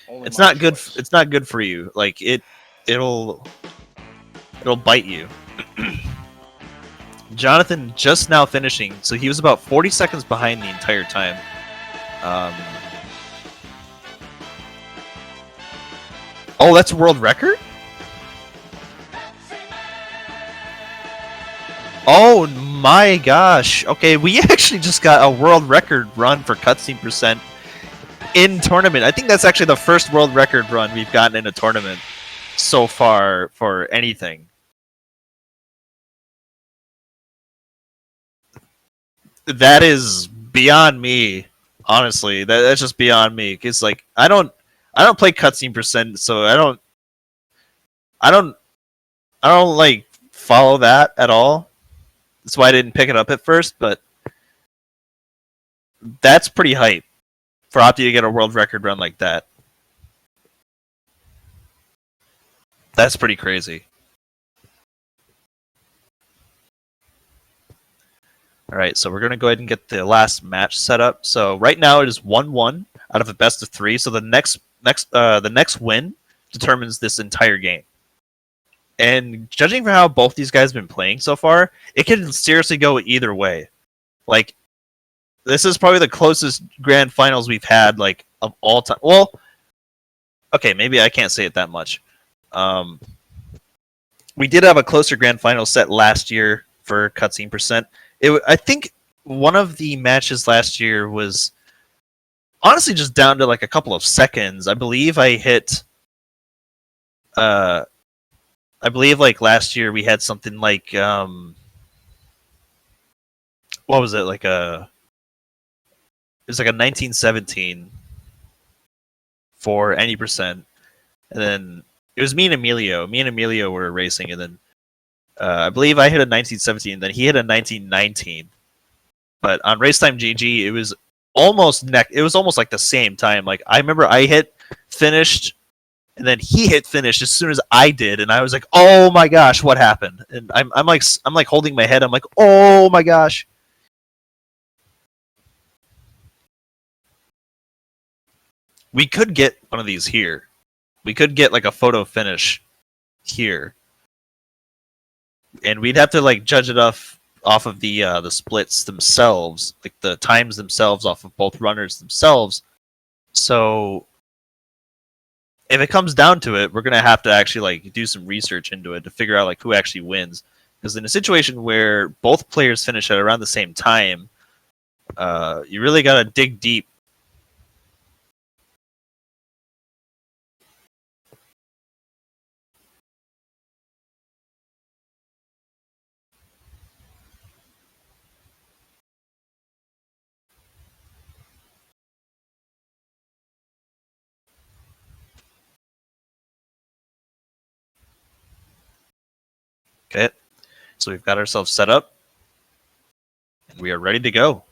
it's not good. It's not good for you. Like it'll bite you. Jonathan just now finishing, so he was about 40 seconds behind the entire time. Oh, that's a world record? Oh my gosh. Okay, we actually just got a world record run for cutscene percent in tournament. I think that's actually the first world record run we've gotten in a tournament so far for anything. That is beyond me, honestly. That's just beyond me. Cause like I don't play cutscene percent, so I don't like follow that at all. That's why I didn't pick it up at first, but that's pretty hype for Opti to get a world record run like that. That's pretty crazy. Alright, so we're going to go ahead and get the last match set up. So right now it is 1-1 out of a best of 3, so the next win determines this entire game. And judging from how both these guys have been playing so far, it can seriously go either way. Like, this is probably the closest grand finals we've had, like, of all time. Well, okay, maybe I can't say it that much. We did have a closer grand final set last year for cutscene percent. I think one of the matches last year was honestly just down to like a couple of seconds. I believe I hit... I believe like last year we had something like what was it, like it was like a 1917 for any percent, and then It was me and Emilio. Me and Emilio were racing, and then I believe I hit a 1917, and then he hit a 1919. But on Racetime GG, it was almost It was almost like the same time. Like I remember, I hit finished, and then he hit finished as soon as I did, and I was like, "Oh my gosh, what happened?" And I'm like holding my head. I'm like, "Oh my gosh." We could get one of these here. We could get like a photo finish here, and we'd have to like judge it off of the splits themselves, like the times themselves off of both runners themselves. So if it comes down to it, we're gonna have to actually like do some research into it to figure out like who actually wins. Because in a situation where both players finish at around the same time, you really gotta dig deep. Okay, so we've got ourselves set up, and we are ready to go.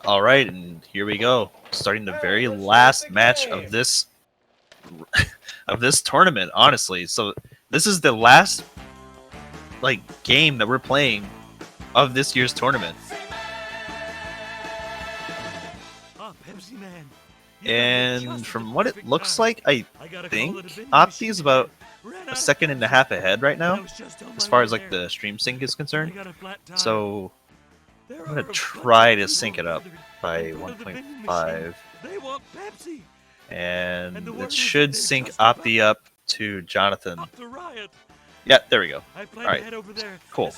All right, and here we go, starting the very last match of this tournament. Honestly, so this is the last like game that we're playing of this year's tournament. Pepsi Man. And from what it looks like, I think Opti is about a second and a half ahead right now, as far as like the stream sync is concerned. So I'm gonna try to sync it up by 1.5, and it should sync Opti up to Jonathan. Yeah, there we go. All right, cool.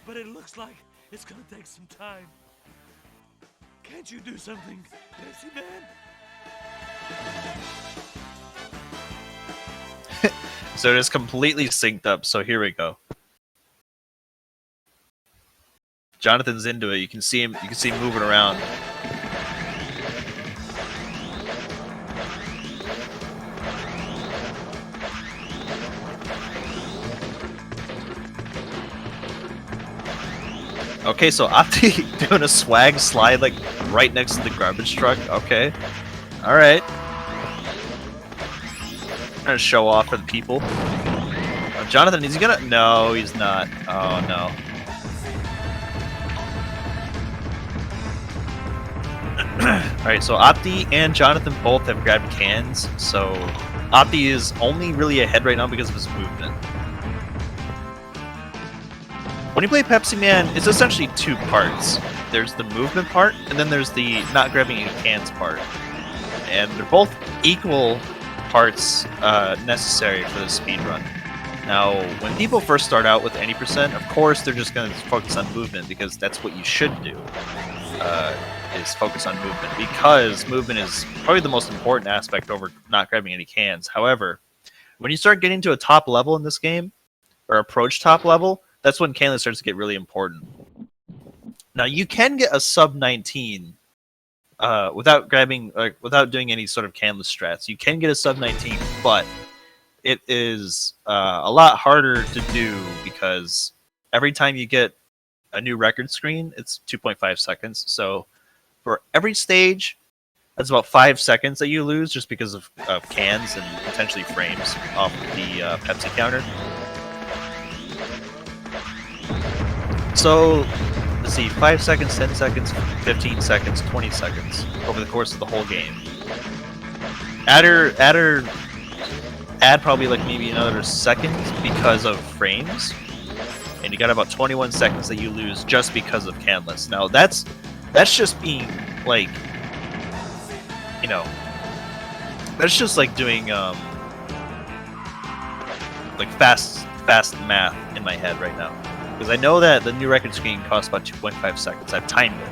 But it looks like it's gonna take some time. Can't you do something, Pepsi Man? So it is completely synced up. So here we go. Jonathan's into it. You can see him. You can see him moving around. Okay, so Opti doing a swag slide like right next to the garbage truck. Okay, all right. Trying to show off for the people. Jonathan, is he gonna? No, he's not. Oh no. Alright, so Opti and Jonathan both have grabbed cans, so Opti is only really ahead right now because of his movement. When you play Pepsi Man, it's essentially two parts. There's the movement part, and then there's the not grabbing any cans part. And they're both equal parts necessary for the speedrun. Now, when people first start out with any percent, of course they're just going to focus on movement because that's what you should do. Is focus on movement, because movement is probably the most important aspect over not grabbing any cans. However, when you start getting to a top level in this game, or approach top level, that's when canless starts to get really important. Now, you can get a sub 19 without grabbing, without doing any sort of canless strats. You can get a sub 19, but it is a lot harder to do because every time you get a new record screen, it's 2.5 seconds. So for every stage, That's about 5 seconds that you lose just because of cans and potentially frames off the Pepsi counter. So, let's see, 5 seconds, 10 seconds, 15 seconds, 20 seconds over the course of the whole game. Add probably like maybe another second because of frames, and you got about 21 seconds that you lose just because of canless. Now that's just being like, you know, that's just like doing like fast math in my head right now, because I know that the new record screen costs about 2.5 seconds. I've timed it,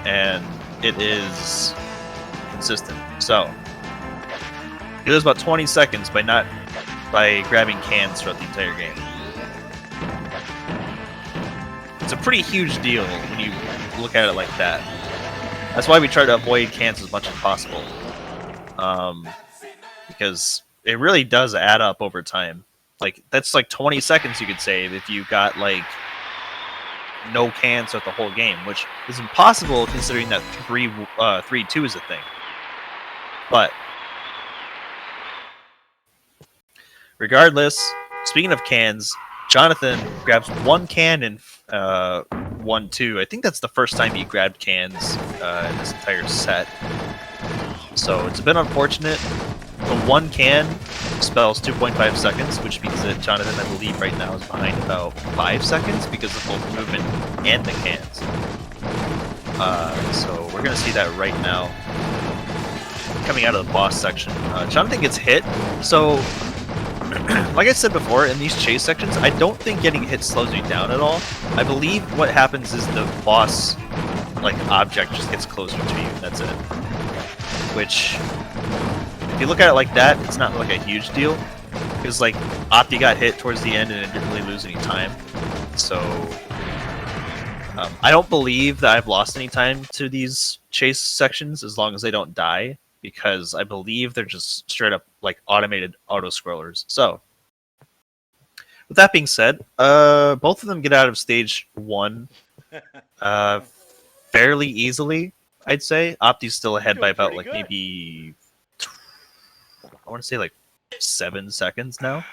and it is consistent. So it was about 20 seconds by grabbing cans throughout the entire game. It's a pretty huge deal when you look at it like that. That's why we try to avoid cans as much as possible, because it really does add up over time. Like, that's like 20 seconds you could save if you got like no cans throughout the whole game, which is impossible considering that 3-2 is a thing. But regardless, speaking of cans, Jonathan grabs 1 can in 1-2. I think that's the first time he grabbed cans in this entire set. So it's a bit unfortunate. The 1 can spells 2.5 seconds, which means that Jonathan, I believe, right now is behind about 5 seconds because of both movement and the cans. So we're going to see that right now. Coming out of the boss section. Jonathan gets hit, so like I said before, in these chase sections, I don't think getting hit slows you down at all. I believe what happens is the boss like object just gets closer to you, that's it. Which, if you look at it like that, it's not like a huge deal, because like Opti got hit towards the end and it didn't really lose any time. So I don't believe that I've lost any time to these chase sections as long as they don't die, because I believe they're just straight up like automated auto scrollers. So with that being said, both of them get out of stage 1 fairly easily, I'd say. Opti's still ahead by about like maybe, I want to say like 7 seconds now.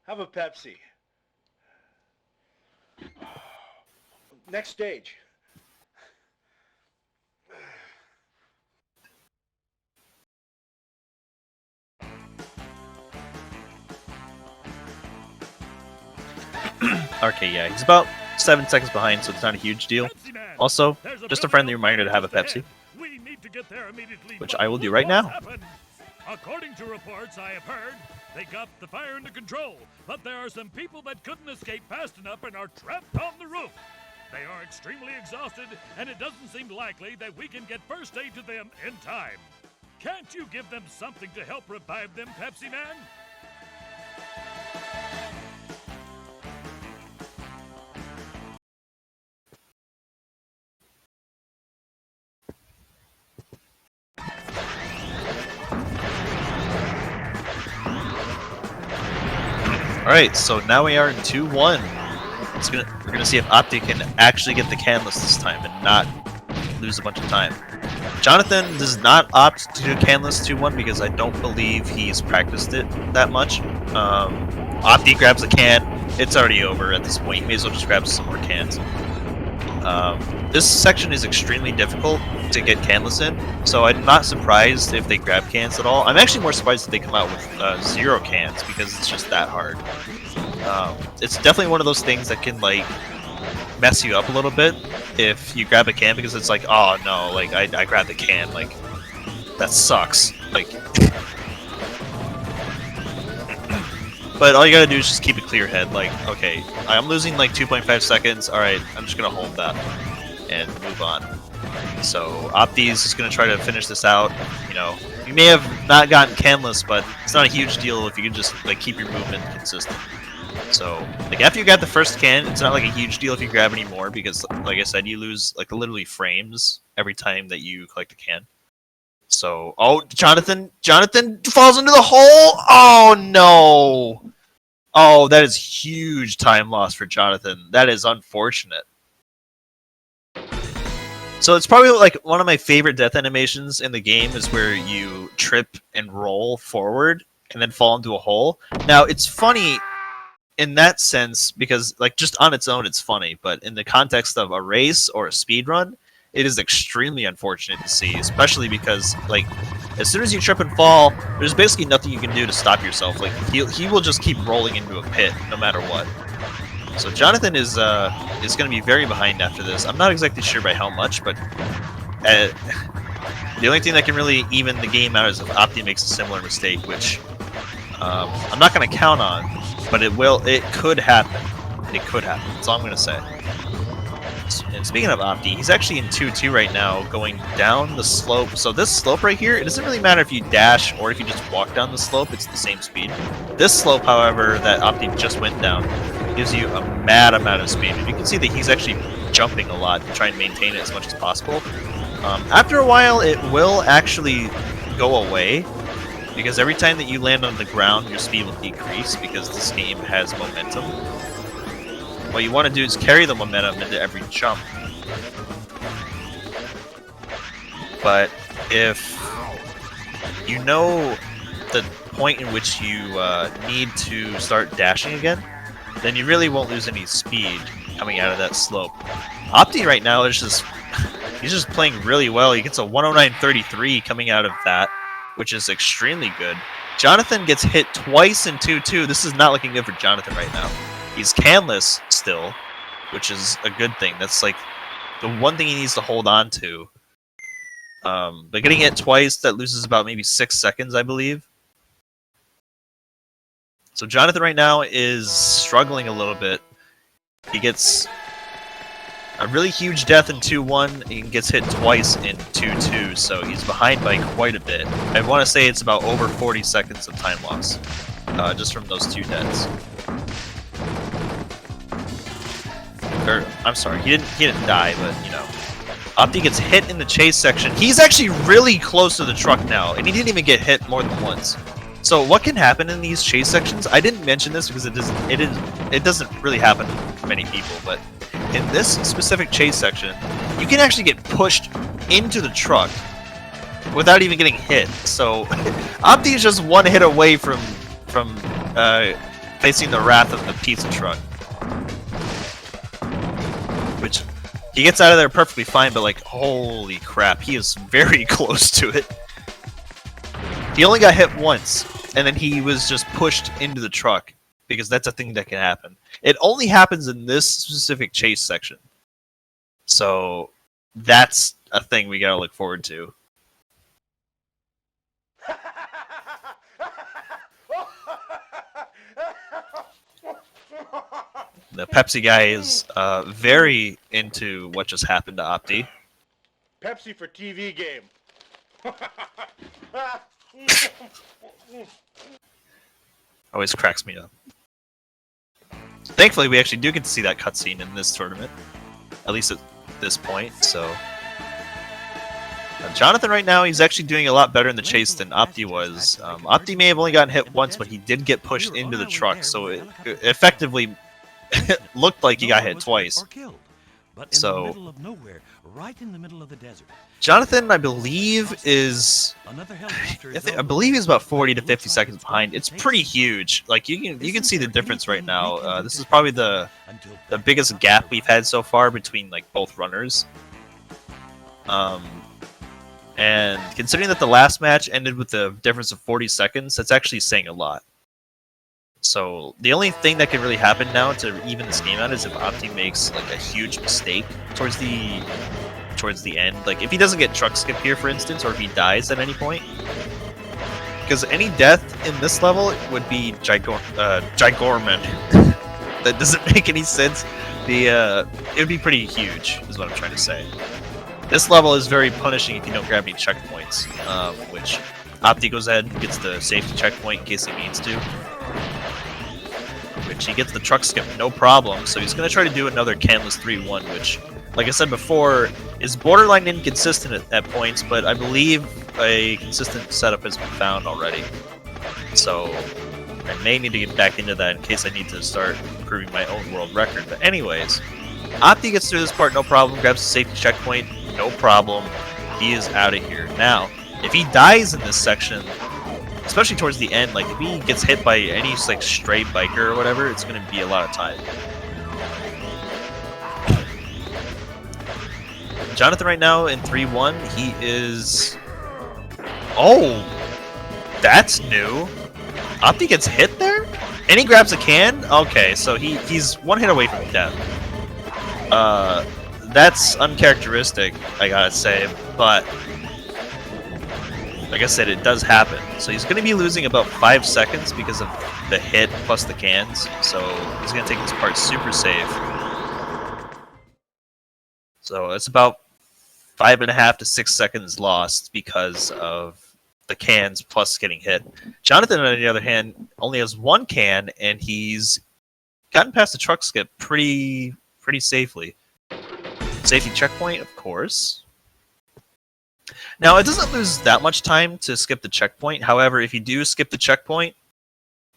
Have a Pepsi. Next stage. Okay, yeah, he's about 7 seconds behind, so it's not a huge deal. Also, just a friendly reminder to have a Pepsi, which I will do right now. According to reports I have heard, they got the fire under control, but there are some people that couldn't escape fast enough and are trapped on the roof. They are extremely exhausted, and it doesn't seem likely that we can get first aid to them in time. Can't you give them something to help revive them, Pepsi Man? Alright, so now we are in 2-1. We're gonna see if Opti can actually get the canless this time and not lose a bunch of time. Jonathan does not opt to do canless 2-1 because I don't believe he's practiced it that much. Opti grabs a can, it's already over at this point. You may as well just grab some more cans. This section is extremely difficult to get canless in, so I'm not surprised if they grab cans at all. I'm actually more surprised if they come out with 0 cans, because it's just that hard. It's definitely one of those things that can like mess you up a little bit if you grab a can, because it's like, oh no, like I grabbed the can, like that sucks. Like, but all you gotta do is just keep a clear head. Like, okay, I'm losing like 2.5 seconds. All right, I'm just gonna hold that and move on. So Opti's just gonna try to finish this out. You know, you may have not gotten canless, but it's not a huge deal if you can just like keep your movement consistent. So like after you got the first can, it's not like a huge deal if you grab any more, because like I said, you lose like literally frames every time that you collect a can. So, oh, Jonathan falls into the hole. Oh no! Oh, that is huge time loss for Jonathan. That is unfortunate. So it's probably like one of my favorite death animations in the game is where you trip and roll forward and then fall into a hole. Now it's funny in that sense because like just on its own it's funny, but in the context of a race or a speed run, it is extremely unfortunate to see, especially because like as soon as you trip and fall, there's basically nothing you can do to stop yourself. Like he will just keep rolling into a pit no matter what. So Jonathan is going to be very behind after this. I'm not exactly sure by how much, but the only thing that can really even the game out is if Opti makes a similar mistake, which I'm not going to count on, but it will. It could happen. It could happen. That's all I'm going to say. And speaking of Opti, he's actually in 2-2 right now, going down the slope. So this slope right here, it doesn't really matter if you dash or if you just walk down the slope. It's the same speed. This slope, however, that Opti just went down, gives you a mad amount of speed. And you can see that he's actually jumping a lot to try and maintain it as much as possible. After a while, it will actually go away, because every time that you land on the ground, your speed will decrease, because this game has momentum. What you want to do is carry the momentum into every jump. But if you know the point in which you need to start dashing again, then you really won't lose any speed coming out of that slope. Opti right now is just he's just playing really well. He gets a 109.33 coming out of that, which is extremely good. Jonathan gets hit twice in 2-2. This is not looking good for Jonathan right now. He's canless still, which is a good thing. That's like the one thing he needs to hold on to. But getting hit twice, that loses about maybe 6 seconds, I believe. So Jonathan right now is struggling a little bit. He gets a really huge death in 2-1 and gets hit twice in 2-2, so he's behind by quite a bit. I want to say it's about over 40 seconds of time loss, just from those two deaths. Or, I'm sorry, he didn't die, but you know. Opti gets hit in the chase section. He's actually really close to the truck now, and he didn't even get hit more than once. So what can happen in these chase sections? I didn't mention this because it doesn't really happen to many people, but in this specific chase section, you can actually get pushed into the truck without even getting hit. So Opti is just one hit away from facing the wrath of the pizza truck, which he gets out of there perfectly fine. But like, holy crap, he is very close to it. He only got hit once, and then he was just pushed into the truck, because that's a thing that can happen. It only happens in this specific chase section. So that's a thing we gotta look forward to. The Pepsi guy is very into what just happened to Opti. Pepsi for TV game. Always cracks me up. Thankfully, we actually do get to see that cutscene in this tournament, at least at this point. So, Jonathan right now, he's actually doing a lot better in the chase than Opti was. Opti may have only gotten hit once, but he did get pushed into the truck, so it effectively looked like he got hit twice. So, right in the middle of the desert. Jonathan, I believe, is I believe he's about 40 to 50 seconds behind. It's pretty huge. Like you can see the difference right now. This is probably the biggest gap we've had so far between like both runners. And considering that the last match ended with a difference of 40 seconds, that's actually saying a lot. So the only thing that can really happen now to even this game out is if Opti makes like a huge mistake towards the end. Like if he doesn't get truck skip here, for instance, or if he dies at any point. Because any death in this level would be Gigorman. That doesn't make any sense. It would be pretty huge, is what I'm trying to say. This level is very punishing if you don't grab any checkpoints, which Opti goes ahead and gets the safety checkpoint in case he needs to. Which he gets the truck skip no problem, so he's going to try to do another canless 3-1, which, like I said before, is borderline inconsistent at points, but I believe a consistent setup has been found already. So I may need to get back into that in case I need to start improving my own world record. But anyways, Opti gets through this part, no problem. Grabs a safety checkpoint, no problem. He is out of here. Now, if he dies in this section, especially towards the end, like if he gets hit by any like stray biker or whatever, it's going to be a lot of time. Jonathan right now in 3-1, he is... Oh! That's new. Opti gets hit there? And he grabs a can? Okay, so he's one hit away from death. That's uncharacteristic, I gotta say, but like I said, it does happen. So he's going to be losing about 5 seconds because of the hit plus the cans, so he's going to take this part super safe. So it's about 5.5 to 6 seconds lost because of the cans plus getting hit. Jonathan, on the other hand, only has 1 can, and he's gotten past the truck skip pretty safely. Safety checkpoint, of course. Now, it doesn't lose that much time to skip the checkpoint. However, if you do skip the checkpoint,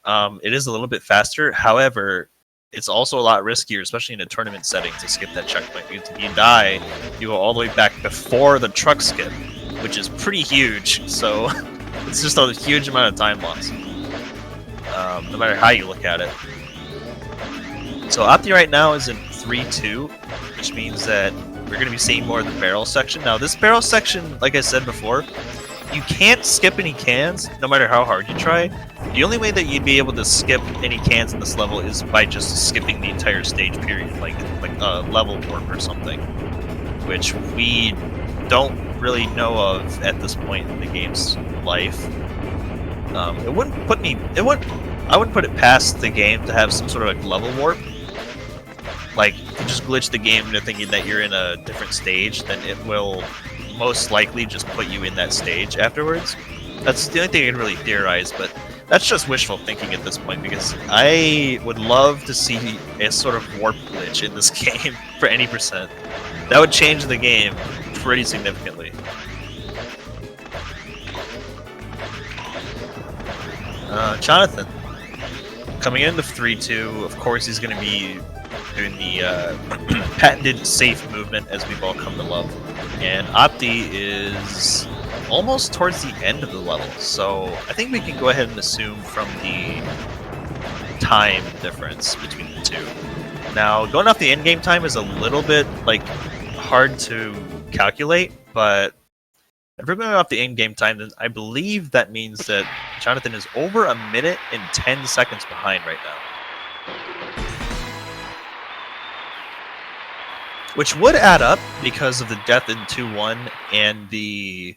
it is a little bit faster. However, it's also a lot riskier, especially in a tournament setting, to skip that checkpoint. Because if you die, you go all the way back before the truck skip, which is pretty huge. So it's just a huge amount of time loss, no matter how you look at it. So Opti right now is in 3-2, which means that we're going to be seeing more of the barrel section. Now, this barrel section, like I said before, you can't skip any cans, no matter how hard you try. The only way that you'd be able to skip any cans in this level is by just skipping the entire stage period, like a level warp or something, which we don't really know of at this point in the game's life. I wouldn't put it past the game to have some sort of like level warp. Like, if you just glitch the game into thinking that you're in a different stage, then it will most likely just put you in that stage afterwards. That's the only thing I can really theorize, but that's just wishful thinking at this point, because I would love to see a sort of warp glitch in this game for any percent. That would change the game pretty significantly. Jonathan, coming into 3-2, of course he's going to be doing the patented safe movement, as we've all come to love. And Opti is almost towards the end of the level, so I think we can go ahead and assume from the time difference between the two. Now, going off the in-game time is a little bit like hard to calculate, but if we're going off the in-game time, then I believe that means that Jonathan is over 1 minute and 10 seconds behind right now. Which would add up because of the death in 2-1 and the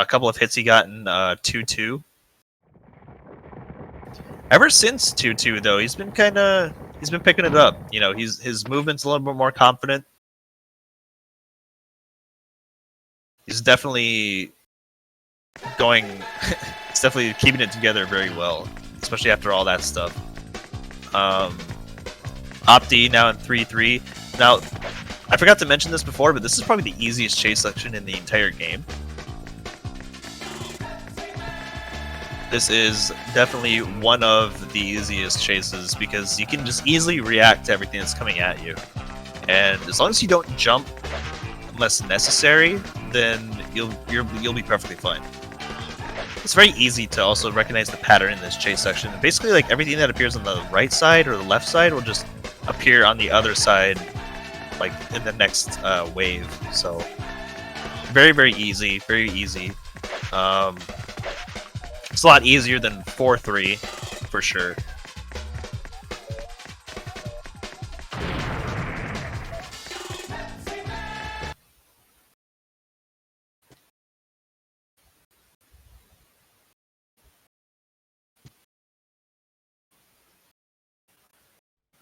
couple of hits he got in 2-2. Ever since 2-2, though, he's been picking it up. You know, his movement's a little bit more confident. He's definitely he's definitely keeping it together very well, especially after all that stuff. Opti now in 3-3. Now, I forgot to mention this before, but this is probably the easiest chase section in the entire game. This is definitely one of the easiest chases because you can just easily react to everything that's coming at you. And as long as you don't jump unless necessary, then you'll be perfectly fine. It's very easy to also recognize the pattern in this chase section. Basically, like everything that appears on the right side or the left side will just appear on the other side, like in the next wave. So very easy, very easy. It's a lot easier than 4-3 for sure.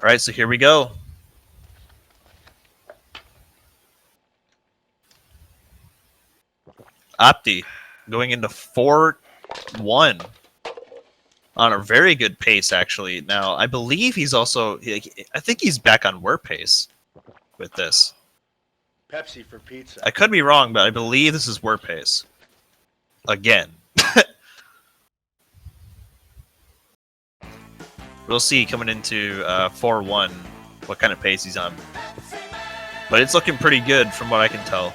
All right, so here we go. Opti going into 4-1 on a very good pace, actually. Now, I believe he's also... I think he's back on warp pace with this. Pepsi for pizza. I could be wrong, but I believe this is warp pace. Again. We'll see coming into 4-1 what kind of pace he's on. But it's looking pretty good from what I can tell.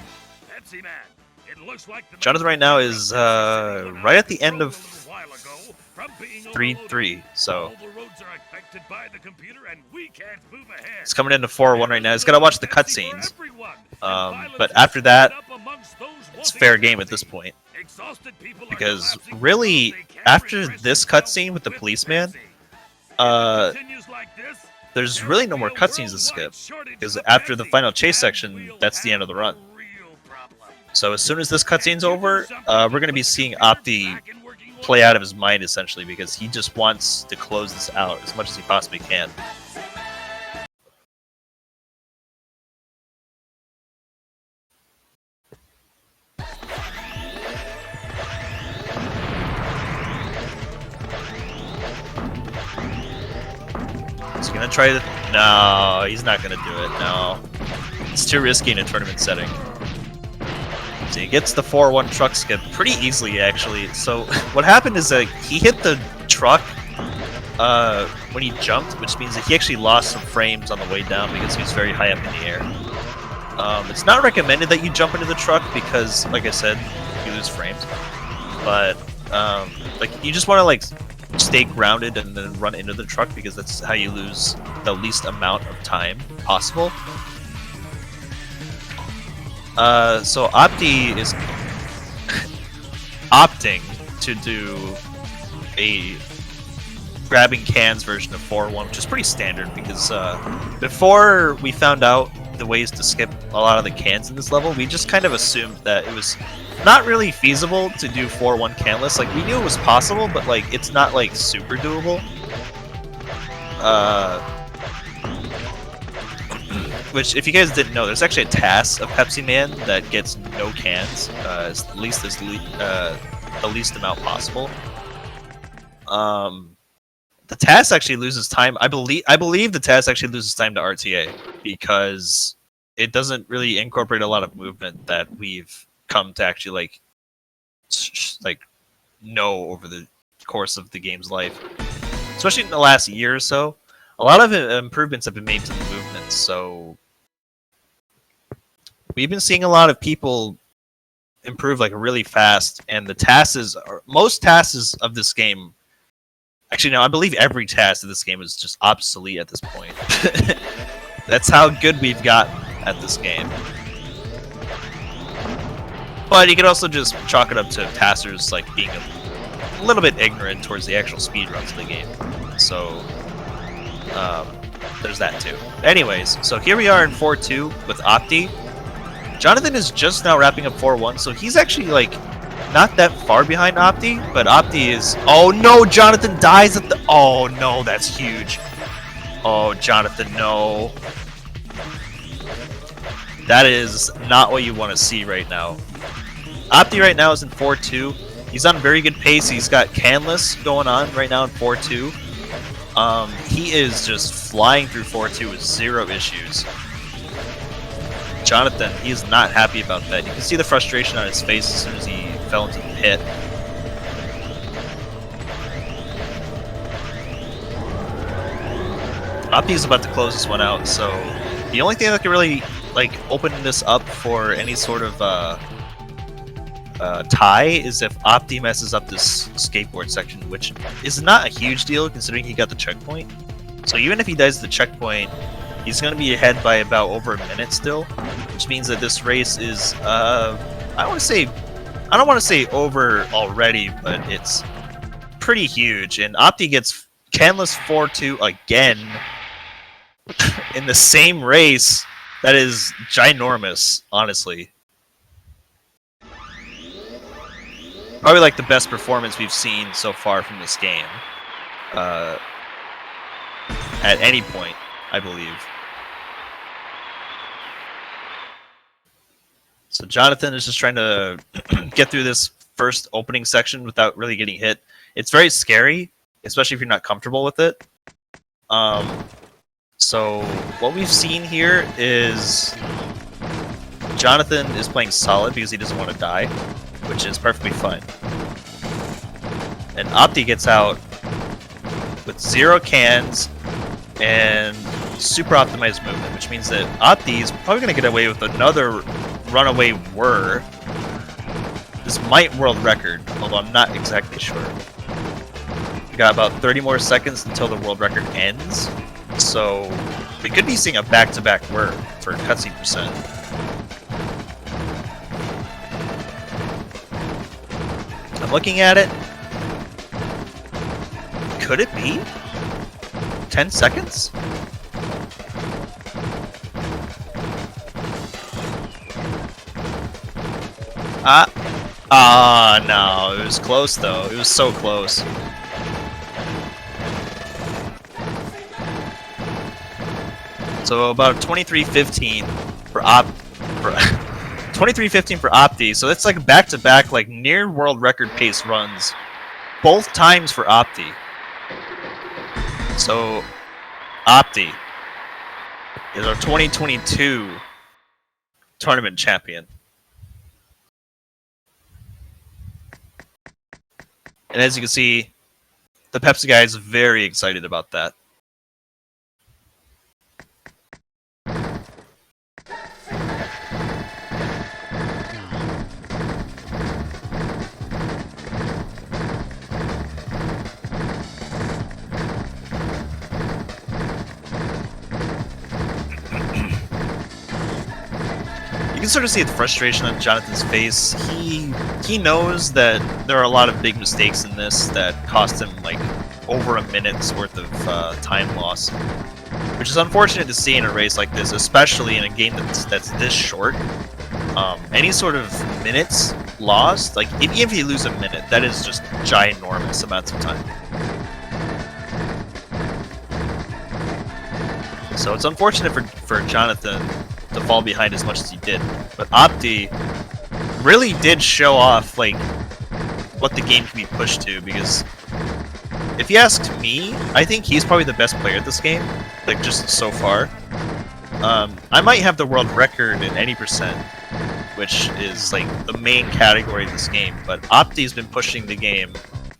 Pepsi Man, it looks like the Jonathan right now is right at the end of 3-3, so all the roads are affected by the computer and we can't move ahead. it's coming into 4-1 right now. He's got to watch the cutscenes. But after that, it's fair game at this point. Because really, after this cutscene with the policeman, there's really no more cutscenes to skip. Because after the final chase section, that's the end of the run. So as soon as this cutscene's over, we're going to be seeing Opti play out of his mind, essentially, because he just wants to close this out as much as he possibly can. Is he gonna try to... No, he's not gonna do it, no. It's too risky in a tournament setting. So he gets the 4-1 truck skip pretty easily, actually. So what happened is that he hit the truck when he jumped, which means that he actually lost some frames on the way down because he was very high up in the air. It's not recommended that you jump into the truck because, like I said, you lose frames. But like you just want to like stay grounded and then run into the truck because that's how you lose the least amount of time possible. So Opti is opting to do a grabbing cans version of 4-1, which is pretty standard because before we found out the ways to skip a lot of the cans in this level, we just kind of assumed that it was not really feasible to do 4-1 canless. Like, we knew it was possible, but like it's not like super doable. Which, if you guys didn't know, there's actually a task of Pepsi Man that gets no cans, at least the least amount possible. The task actually loses time. I believe the task actually loses time to RTA because it doesn't really incorporate a lot of movement that we've come to actually like know over the course of the game's life, especially in the last year or so. A lot of improvements have been made to the movements, so we've been seeing a lot of people improve like really fast, and the tasks most tasks of this game. Actually, no, I believe every task of this game is just obsolete at this point. That's how good we've gotten at this game. But you could also just chalk it up to taskers like being a little bit ignorant towards the actual speed runs of the game. So there's that too. Anyways, so here we are in 4-2 with Opti. Jonathan is just now wrapping up 4-1, so he's actually like not that far behind Opti, but Opti is... Oh no, Jonathan dies at the... Oh no, that's huge. Oh, Jonathan, no. That is not what you want to see right now. Opti right now is in 4-2. He's on a very good pace. He's got canless going on right now in 4-2. He is just flying through 4-2 with zero issues. Jonathan, he is not happy about that. You can see the frustration on his face as soon as he fell into the pit. Opti is about to close this one out, so the only thing that can really like open this up for any sort of tie is if Opti messes up this skateboard section, which is not a huge deal considering he got the checkpoint. So even if he does the checkpoint, he's going to be ahead by about over a minute still, which means that this race is I don't want to say over already, but it's pretty huge. And Opti gets canless 4-2 again in the same race. That is ginormous, honestly. Probably like the best performance we've seen so far from this game. At any point, I believe. So Jonathan is just trying to get through this first opening section without really getting hit. It's very scary, especially if you're not comfortable with it. So what we've seen here is Jonathan is playing solid because he doesn't want to die, which is perfectly fine. And Opti gets out with 0 cans, and super optimized movement, which means that Opti is probably going to get away with another runaway whir. This might world record, although I'm not exactly sure. We got about 30 more seconds until the world record ends, so we could be seeing a back-to-back whir for cutscene percent. I'm looking at it. Could it be 10 seconds? No, it was close though. It was so close. So about 23:15 for 23:15 for Opti. So that's like back-to-back, like near world record pace runs, both times for Opti. So Opti is our 2022 tournament champion. And as you can see, the Pepsi guy is very excited about that. You can sort of see the frustration on Jonathan's face. He knows that there are a lot of big mistakes in this that cost him like over a minute's worth of time loss, which is unfortunate to see in a race like this, especially in a game that's this short. Any sort of minutes lost, like even if you lose a minute, that is just ginormous amounts of time. So it's unfortunate for Jonathan to fall behind as much as he did, but Opti really did show off like what the game can be pushed to, because if you ask me, I think he's probably the best player at this game, like just so far. I might have the world record in any percent, which is like the main category of this game, but Opti's been pushing the game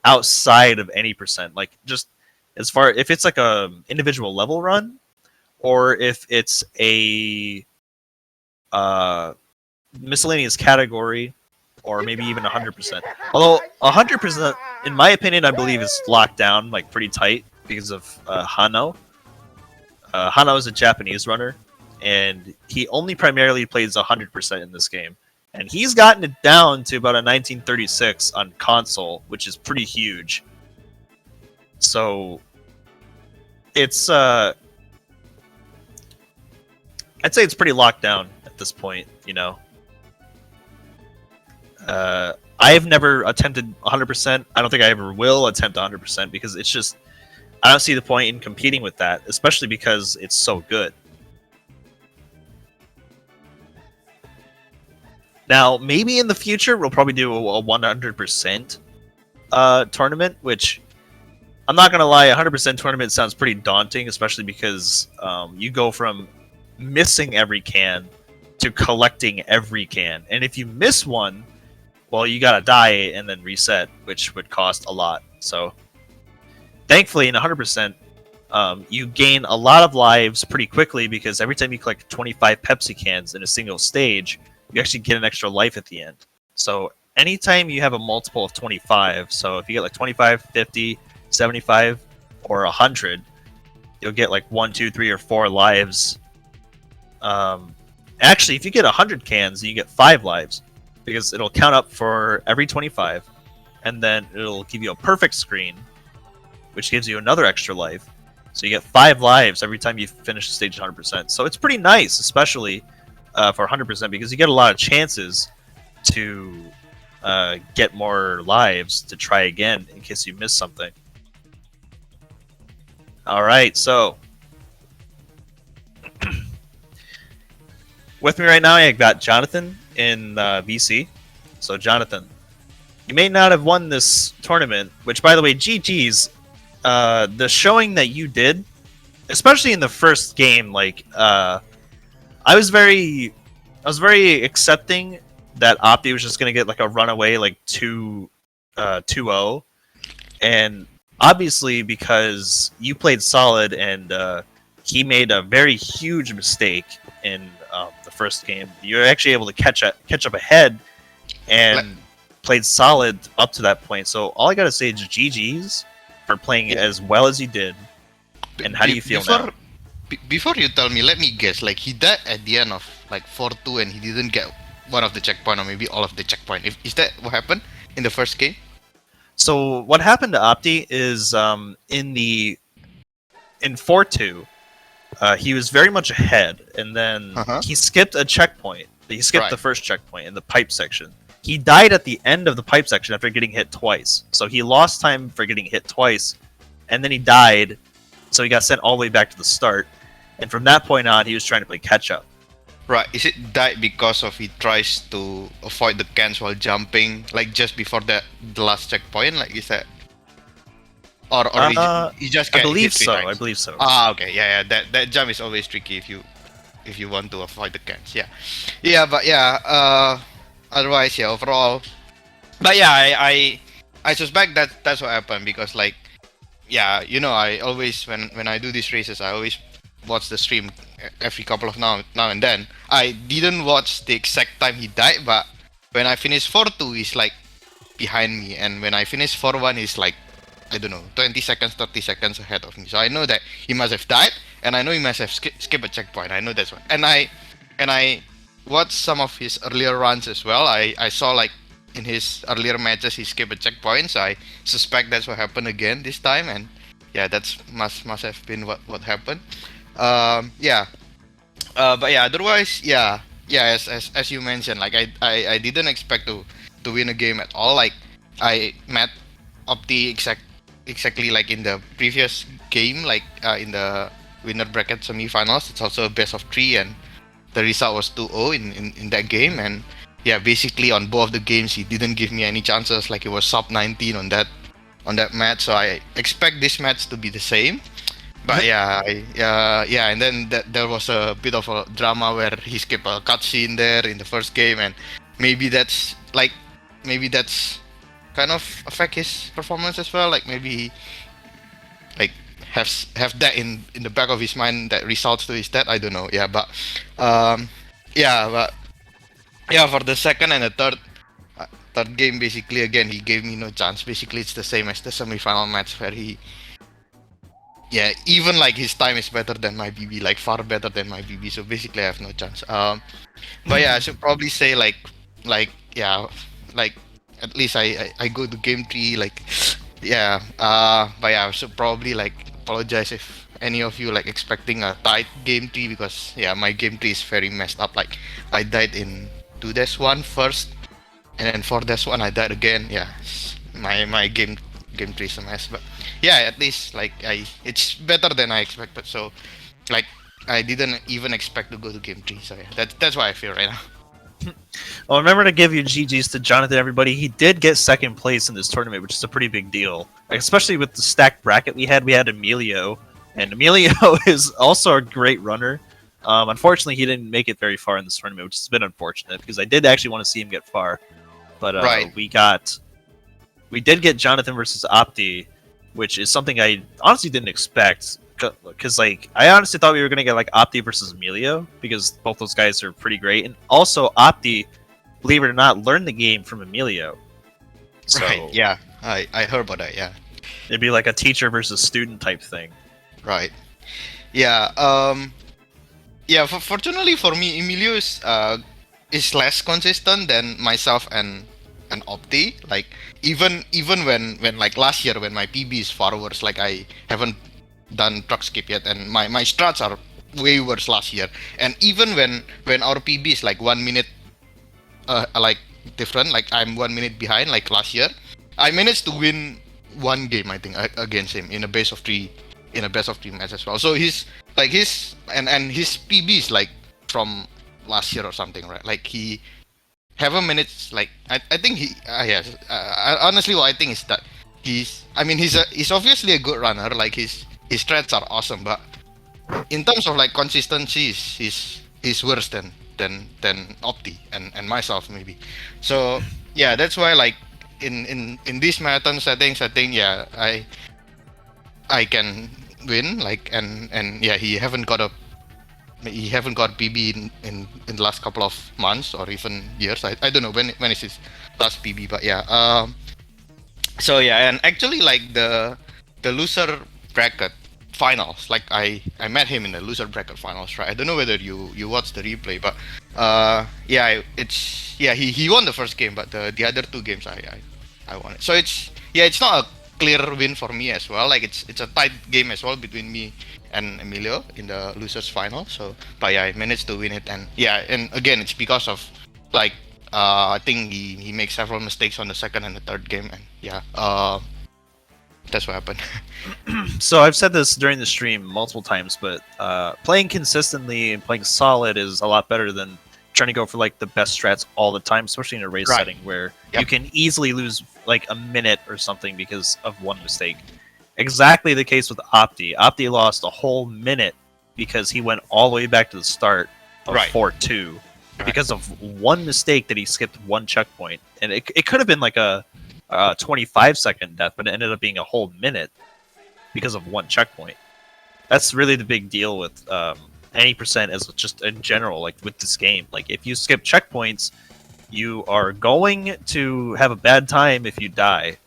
outside of any percent, like just as far if it's like a individual level run, or if it's a miscellaneous category, or maybe even 100%. Although 100%, in my opinion, I believe is locked down like pretty tight because of Hano. Hano is a Japanese runner, and he only primarily plays 100% in this game, and he's gotten it down to about a 1936 on console, which is pretty huge. So it's I'd say it's pretty locked down at this point, you know. I've never attempted 100%. I don't think I ever will attempt 100% because it's just, I don't see the point in competing with that, especially because it's so good. Now, maybe in the future, we'll probably do a 100% tournament, which I'm not going to lie, 100% tournament sounds pretty daunting, especially because you go from missing every can to collecting every can. And if you miss one, well, you gotta die and then reset, which would cost a lot. So, thankfully, in 100%, you gain a lot of lives pretty quickly, because every time you collect 25 Pepsi cans in a single stage, you actually get an extra life at the end. So, anytime you have a multiple of 25, so if you get like 25, 50, 75, or 100, you'll get like 1, 2, 3, or 4 lives. Actually, if you get 100 cans, you get 5 lives, because it'll count up for every 25, and then it'll give you a perfect screen, which gives you another extra life. So you get 5 lives every time you finish the stage 100%. So it's pretty nice, especially for 100%, because you get a lot of chances to get more lives to try again in case you miss something. Alright, so with me right now, I got Jonathan in VC. So Jonathan, you may not have won this tournament, which, by the way, GG's. The showing that you did, especially in the first game, like I was very accepting that Opti was just gonna get like a runaway like 2-0, and obviously because you played solid and he made a very huge mistake in the first game. You're actually able to catch up ahead and played solid up to that point. So all I gotta say is GG's for playing as well as he did. And how do you feel now? Before you tell me, let me guess. Like he died at the end of like 4-2, and he didn't get one of the checkpoint, or maybe all of the checkpoint. Is that what happened in the first game? So what happened to Opti is in 4-2, he was very much ahead, and then he skipped a checkpoint. He skipped the first checkpoint in the pipe section. He died at the end of the pipe section after getting hit twice. So he lost time for getting hit twice, and then he died. So he got sent all the way back to the start. And from that point on, he was trying to play catch up. Right. Is it died because of he tries to avoid the cans while jumping, like just before the last checkpoint? Like is that, or he just I get believe hit three so. times? I believe so. Okay. Yeah. That jump is always tricky if you want to avoid the cans. Yeah. But yeah. Otherwise, yeah. Overall, but yeah. I suspect that's what happened because like, yeah. You know, I always when I do these races, I always watch the stream every couple of now and then. I didn't watch the exact time he died, but when I finished 4-2, he's like behind me, and when I finished 4-1, he's like, I don't know, 20 seconds, 30 seconds ahead of me. So I know that he must have died, and I know he must have skipped a checkpoint. I know that's one. And I watched some of his earlier runs as well. I saw like in his earlier matches he skipped a checkpoint, so I suspect that's what happened again this time. And yeah, that's must have been what happened. But yeah, otherwise, yeah, as you mentioned, like I didn't expect to win a game at all. Like I met Opti exactly like in the previous game, like in the winner bracket semi-finals. It's also a best of 3, and the result was 2-0 in that game. And yeah, basically on both the games he didn't give me any chances. Like it was sub 19 on that match. So I expect this match to be the same. But yeah, and then there was a bit of a drama where he skipped a cutscene there in the first game, and maybe that's kind of affect his performance as well. Like maybe he like have that in the back of his mind that results to his death. I don't know. But for the second and the third game, basically again he gave me no chance. Basically it's the same as the semi-final match where he. Yeah, even like his time is better than my BB, like far better than my BB. So basically, I have no chance. But yeah, I should probably say like at least I go to game 3. Like yeah. But yeah, I should probably like apologize if any of you like expecting a tight game 3 because yeah, my game 3 is very messed up. Like I died in 2-1 first, and then 4-1 I died again. Yeah, my game 3 is a mess. But yeah, at least like it's better than I expected. So like I didn't even expect to go to game 3. So yeah, that's why I feel right now. Well, remember to give your GGs to Jonathan, everybody. He did get second place in this tournament, which is a pretty big deal. Like, especially with the stacked bracket we had Emilio. And Emilio is also a great runner. Unfortunately, he didn't make it very far in this tournament, which has been unfortunate, because I did actually want to see him get far. But right. We did get Jonathan versus Opti, which is something I honestly didn't expect. Because like I honestly thought we were gonna get like Opti versus Emilio, because both those guys are pretty great, and also Opti, believe it or not, learned the game from Emilio. So, right. Yeah, I heard about that. Yeah, it'd be like a teacher versus student type thing. Right. Yeah. Yeah. Fortunately for me, Emilio is less consistent than myself and Opti. Like even when like last year when my PB is far worse, like I haven't done truck skip yet, and my strats are way worse last year. And even when our PB is like 1 minute like different, like I'm 1 minute behind like last year, I managed to win one game, I think, against him in a best of 3 match as well. So his his PB is like from last year or something, right? Like he haven't managed, like I think he honestly what I think is that he's obviously a good runner. Like his strats are awesome, but in terms of like consistency, he's worse than Opti and myself maybe. So yeah, that's why like in these marathon settings, I think yeah I can win. Like and yeah, he haven't got PB in the last couple of months or even years. I don't know when is his last PB, but yeah. So yeah, and actually like the loser bracket finals, like I met him in the loser bracket finals, right? I don't know whether you watched the replay, but yeah, it's yeah, he won the first game, but the other two games I won it. So it's not a clear win for me as well. Like it's a tight game as well between me and Emilio in the losers final. So but yeah, I managed to win it, and yeah, and again it's because of like I think he makes several mistakes on the second and the third game, and yeah, that's what happened. So I've said this during the stream multiple times, but playing consistently and playing solid is a lot better than trying to go for like the best strats all the time, especially in a race Right. setting where Yep. you can easily lose like a minute or something because of one mistake. Exactly the case with Opti. Opti lost a whole minute because he went all the way back to the start of Right. 4-2 because of one mistake that he skipped one checkpoint, and it could have been like a 25-second death, but it ended up being a whole minute because of one checkpoint. That's really the big deal with any percent as just in general, like with this game. Like if you skip checkpoints, you are going to have a bad time if you die.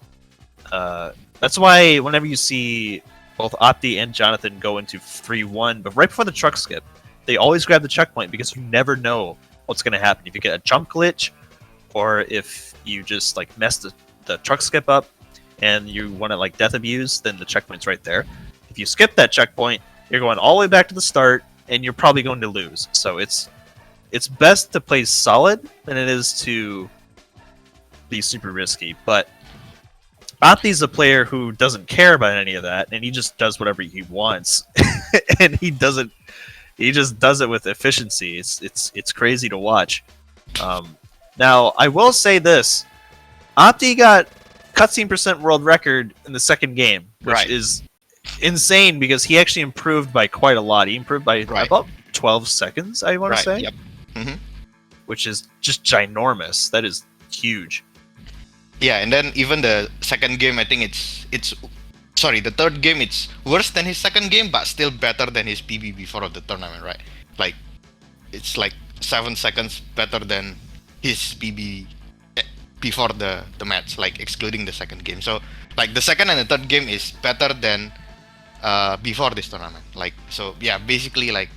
That's why whenever you see both Opti and Jonathan go into 3-1, but right before the truck skip, they always grab the checkpoint because you never know what's going to happen. If you get a jump glitch, or if you just like mess the truck skip up and you want to like death abuse, then the checkpoint's right there. If you skip that checkpoint, you're going all the way back to the start, and you're probably going to lose. So it's best to play solid than it is to be super risky. But Opti's a player who doesn't care about any of that, and he just does whatever he wants, and he just does it with efficiency. It's crazy to watch. Now I will say this: Opti got cutscene percent world record in the second game, which Right. is insane because he actually improved by quite a lot. He improved by Right. about 12 seconds, I want to say, Yep. hmm which is just ginormous. That is huge. Yeah, and then even the second game, I think it's sorry, the third game it's worse than his second game, but still better than his PB before of the tournament, right? Like it's like 7 seconds better than his PB before the match, like excluding the second game. So like the second and the third game is better than before this tournament. Like so, yeah, basically like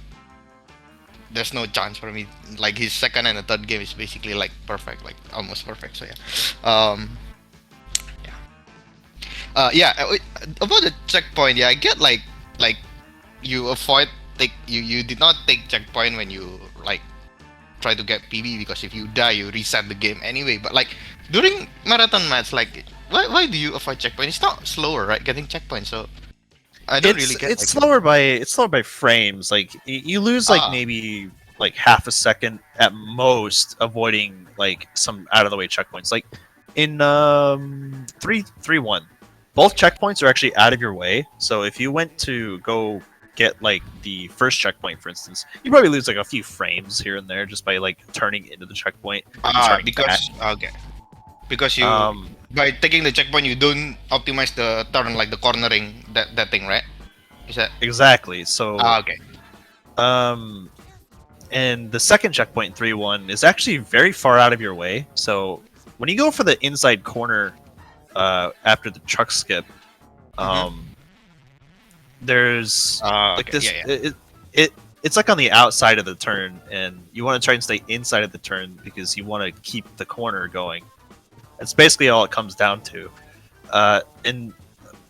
there's no chance for me. Like his second and the third game is basically like perfect, like almost perfect. So yeah, about the checkpoint. Yeah, I get like you avoid you did not take checkpoint when you like try to get PB because if you die you reset the game anyway. But like during marathon match, like why do you avoid checkpoint? It's not slower, right? Getting checkpoint, so I don't really get. It's like, slower by frames. Like you lose like Ah. maybe like half a second at most avoiding like some out of the way checkpoints. Like in 3-1, both checkpoints are actually out of your way. So if you went to go get like the first checkpoint, for instance, you probably lose like a few frames here and there just by like turning into the checkpoint. and turning back. Because you by taking the checkpoint you don't optimize the turn, like the cornering, that thing, right? Is that Exactly. So okay? and the second checkpoint in 3-1 is actually very far out of your way. So when you go for the inside corner after the truck skip, there's like Okay, this. yeah. It's like on the outside of the turn, and you want to try and stay inside of the turn because you want to keep the corner going. That's basically all it comes down to. And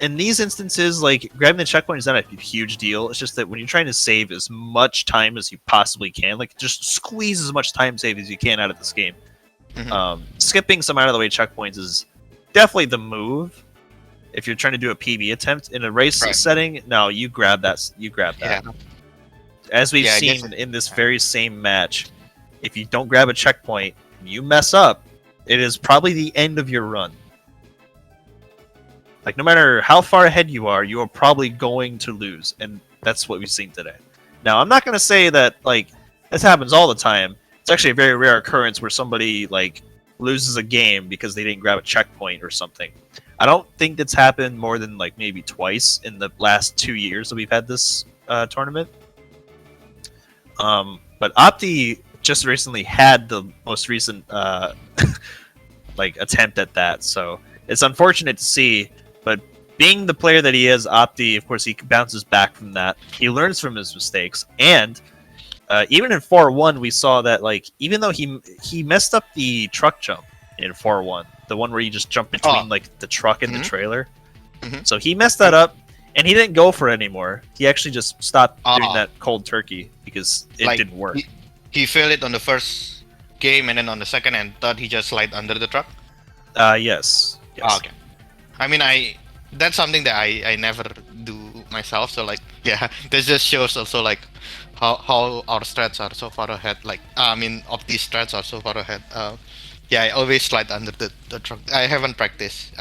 in these instances, like grabbing the checkpoint is not a huge deal. It's just that when you're trying to save as much time as you possibly can, like just squeeze as much time save as you can out of this game. Skipping some out of the way checkpoints is definitely the move. If you're trying to do a PB attempt in a race Right. setting, no, you grab that. You grab that. Yeah. As we've Yeah, I seen guess- in this very same match, if you don't grab a checkpoint, you mess up. It is probably the end of your run. Like no matter how far ahead you are probably going to lose, and that's what we've seen today. Now, I'm not going to say that like this happens all the time. It's actually a very rare occurrence where somebody like loses a game because they didn't grab a checkpoint or something. I don't think that's happened more than like maybe twice in the last 2 years that we've had this tournament. But Opti just recently had the most recent like attempt at that, so it's unfortunate to see. But being the player that he is, Opti, of course, he bounces back from that. He learns from his mistakes, and even in 4-1, we saw that like even though he messed up the truck jump in 4-1, the one where you just jump between like the truck and the trailer. So he messed that up, and he didn't go for it anymore. He actually just stopped doing that cold turkey because it Like, didn't work. He failed it on the first game, and then on the second and third, he just slid under the truck. Yes. Okay. I mean, that's something that I never do myself. So like, yeah, this just shows also like how our strats are so far ahead. Like, I mean, Opti strats are so far ahead. Yeah, I always slide under the truck. I haven't practiced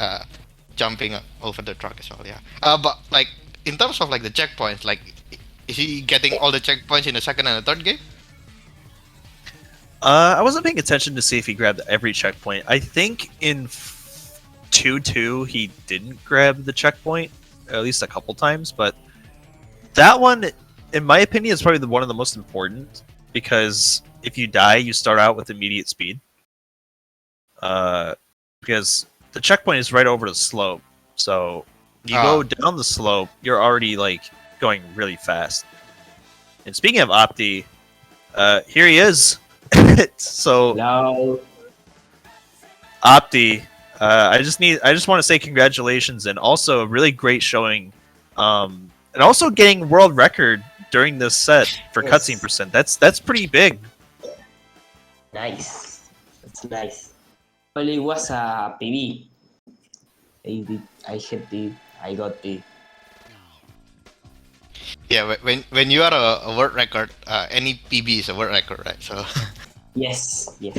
jumping over the truck as well. Yeah. But like in terms of like the checkpoints, like is he getting all the checkpoints in the second and the third game? I wasn't paying attention to see if he grabbed every checkpoint. I think in 2-2 he didn't grab the checkpoint at least a couple times, but that one, in my opinion, is probably one of the most important because if you die, you start out with immediate speed. Because the checkpoint is right over the slope, so you go down the slope, you're already like going really fast. And speaking of Opti, here he is. So Hello. Opti, I just want to say congratulations and also a really great showing, and also getting world record during this set for Yes. cutscene percent. That's pretty big. Nice. That's nice. Well, it was a PB. I hit it. I got it. Yeah, when you are a world record, any PB is a world record, right? So Yes. Yes.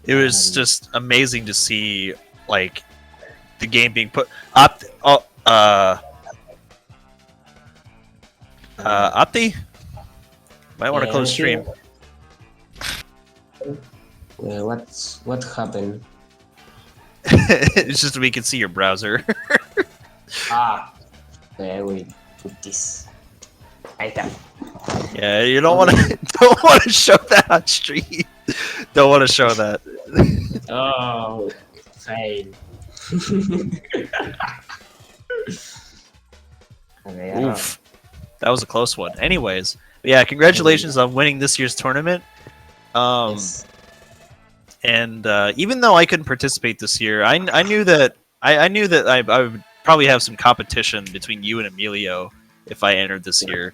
It was just amazing to see like the game being put Opti might want to close stream. What happened? It's just we can see your browser. I will put this. Right there. Yeah, you don't want to show that on stream. Don't want to show that. Oh, fail. Okay, Oof, that was a close one. Anyways, yeah, congratulations on winning this year's tournament. yes. And even though I couldn't participate this year, I knew that I would probably have some competition between you and Emilio if I entered this year.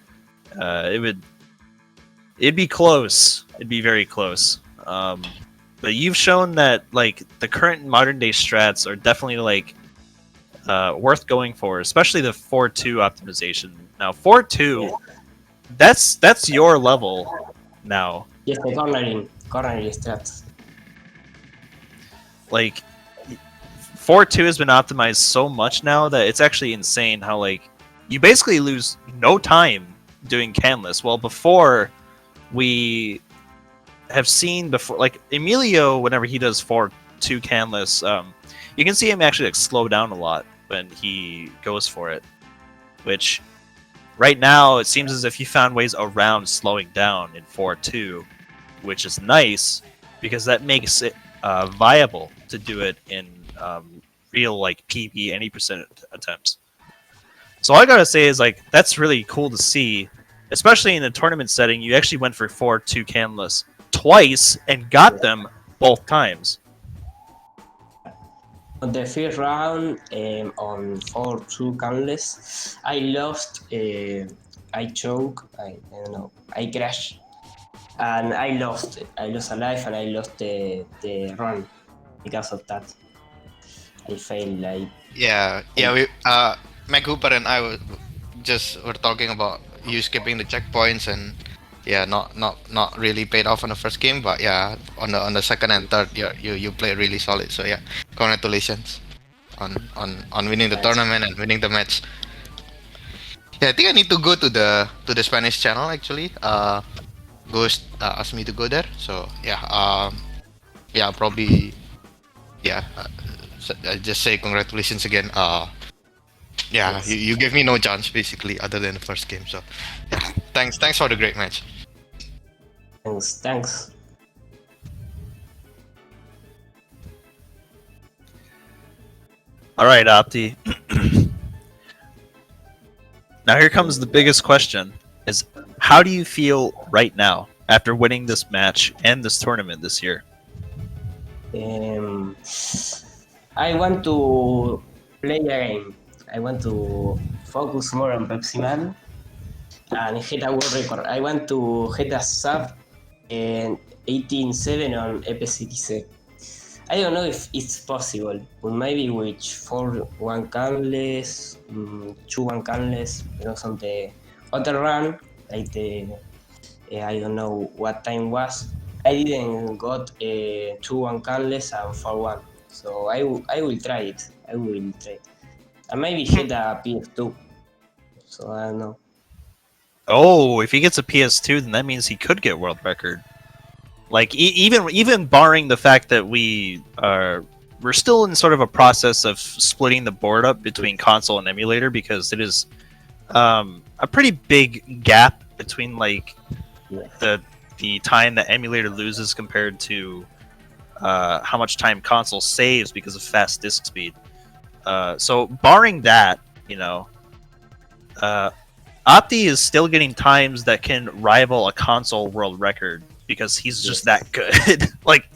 It'd be close. It'd be very close. But you've shown that like the current modern day strats are definitely like worth going for, especially the 4-2 optimization. Now 4-2, that's your level now. Yes, the cornering strats. Like 4-2 has been optimized so much now that it's actually insane how like you basically lose no time doing canless. Well, before we have seen before, like Emilio, whenever he does 4-2 canless, you can see him actually like slow down a lot when he goes for it. Which right now it seems as if you found ways around slowing down in 4-2, which is nice because that makes it viable to do it in real like PB any percent attempts. So all I gotta say is like that's really cool to see, especially in a tournament setting. You actually went for 4-2 canless twice and got them both times. On the first round, on 4-2 canless, I lost. I choke. I don't know. I crashed, and I lost. I lost a life, and I lost the run because of that. I failed. yeah, we Mac Hooper and I were talking about you skipping the checkpoints and yeah, not really paid off on the first game, but yeah, on the second and third, you played really solid. So yeah, congratulations on winning the tournament and winning the match. Yeah, I think I need to go to the Spanish channel actually. Ghost asked me to go there. So yeah, yeah, probably yeah. I just say congratulations again. Yeah, Yes. you gave me no chance basically, other than the first game. So yeah, thanks for the great match. Thanks. All right, Opti. Now here comes the biggest question: is how do you feel right now after winning this match and this tournament this year? Um, I want to play a game. I want to focus more on Pepsi Man and hit a world record. I want to hit a sub in 18.7 on EPCTC. I don't know if it's possible, but maybe with 4-1 canless, 2-1 canless, because on the other run, like the I don't know what time was. I didn't got 2-1 canless and 4-1, so I will try it. I will try, and maybe hit a PS2. So I don't know. Oh, if he gets a PS2, then that means he could get world record. Like even barring the fact that we're still in sort of a process of splitting the board up between console and emulator because it is a pretty big gap between like Yeah. the time that emulator loses compared to how much time console saves because of fast disk speed. So barring that, you know, Opti is still getting times that can rival a console world record because he's just that good. Like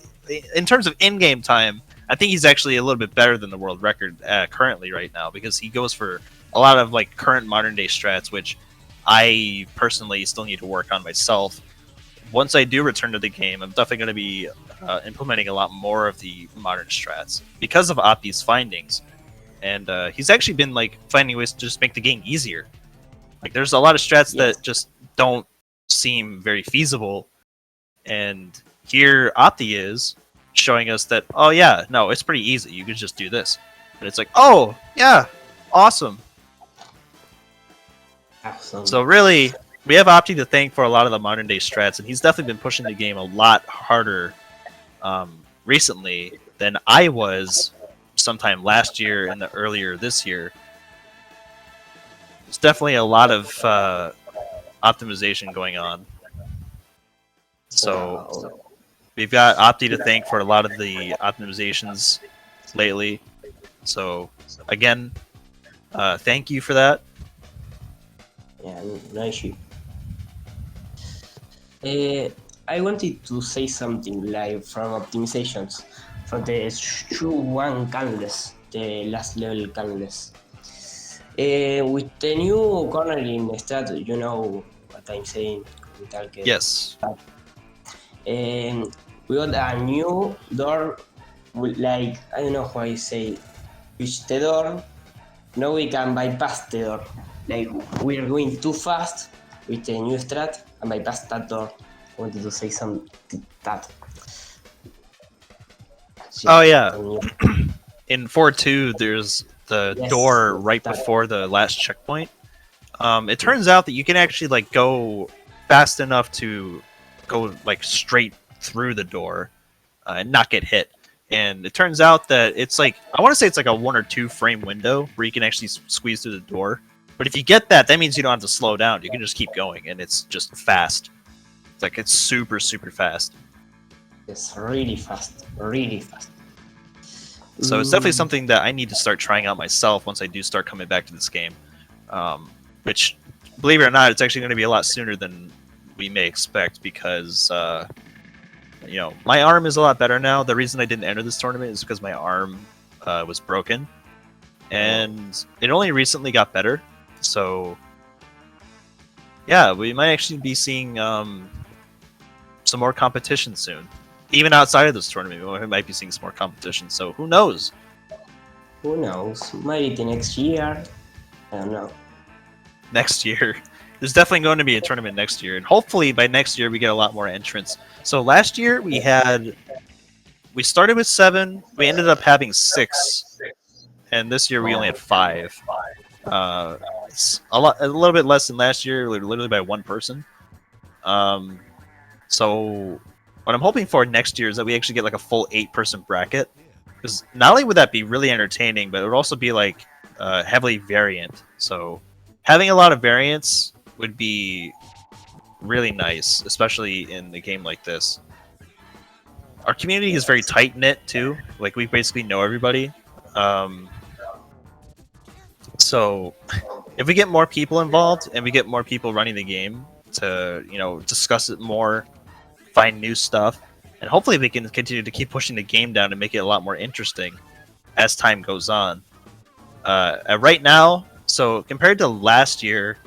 in terms of in-game time, I think he's actually a little bit better than the world record currently right now because he goes for a lot of like current modern day strats, which I personally still need to work on myself. Once I do return to the game, I'm definitely going to be implementing a lot more of the modern strats because of Opti's findings, and he's actually been like finding ways to just make the game easier. Like there's a lot of strats that just don't seem very feasible, and here Opti is showing us that, oh yeah, no, it's pretty easy. You can just do this, and it's like, oh yeah, awesome. Awesome. So really, we have Opti to thank for a lot of the modern day strats, and he's definitely been pushing the game a lot harder recently than I was sometime last year and the earlier this year. There's definitely a lot of optimization going on. So we've got Opti to thank for a lot of the optimizations lately. So again, thank you for that. Yeah, no issue. I wanted to say something like from optimizations from the 2-1 canless, the last level canless. With the new cornering strat, you know what I'm saying. Yes. We got a new door with like, I don't know how I say, reach the door. Now we can bypass the door. Like we're going too fast with the new strat and bypass that door. I wanted to say something that. Oh yeah. In 4.2, there's the door right that. before the last checkpoint. It turns out that you can actually like go fast enough to go like straight through the door and not get hit. And it turns out that it's like, I want to say it's like a 1 or 2 frame window where you can actually squeeze through the door. But if you get that, that means you don't have to slow down. You can just keep going, and it's just fast. It's like it's super, super fast. It's really fast, really fast. So it's definitely something that I need to start trying out myself once I do start coming back to this game. Which, believe it or not, it's actually going to be a lot sooner than we may expect because, you know, my arm is a lot better now. The reason I didn't enter this tournament is because my arm was broken, and it only recently got better. So, yeah, we might actually be seeing some more competition soon. Even outside of this tournament, we might be seeing some more competition. So who knows? Who knows? Maybe the next year. I don't know. Next year. There's definitely going to be a tournament next year. And hopefully by next year we get a lot more entrants. So last year we started with 7. We ended up having 6. And this year we only had 5. It's a little bit less than last year, literally by 1 person. So what I'm hoping for next year is that we actually get like a full 8-person bracket. Because not only would that be really entertaining, but it would also be like heavily variant. So having a lot of variants would be really nice, especially in a game like this. Our community is very tight knit too. Like we basically know everybody. So if we get more people involved and we get more people running the game to discuss it more, find new stuff, and hopefully we can continue to keep pushing the game down and make it a lot more interesting as time goes on. Right now, so compared to last year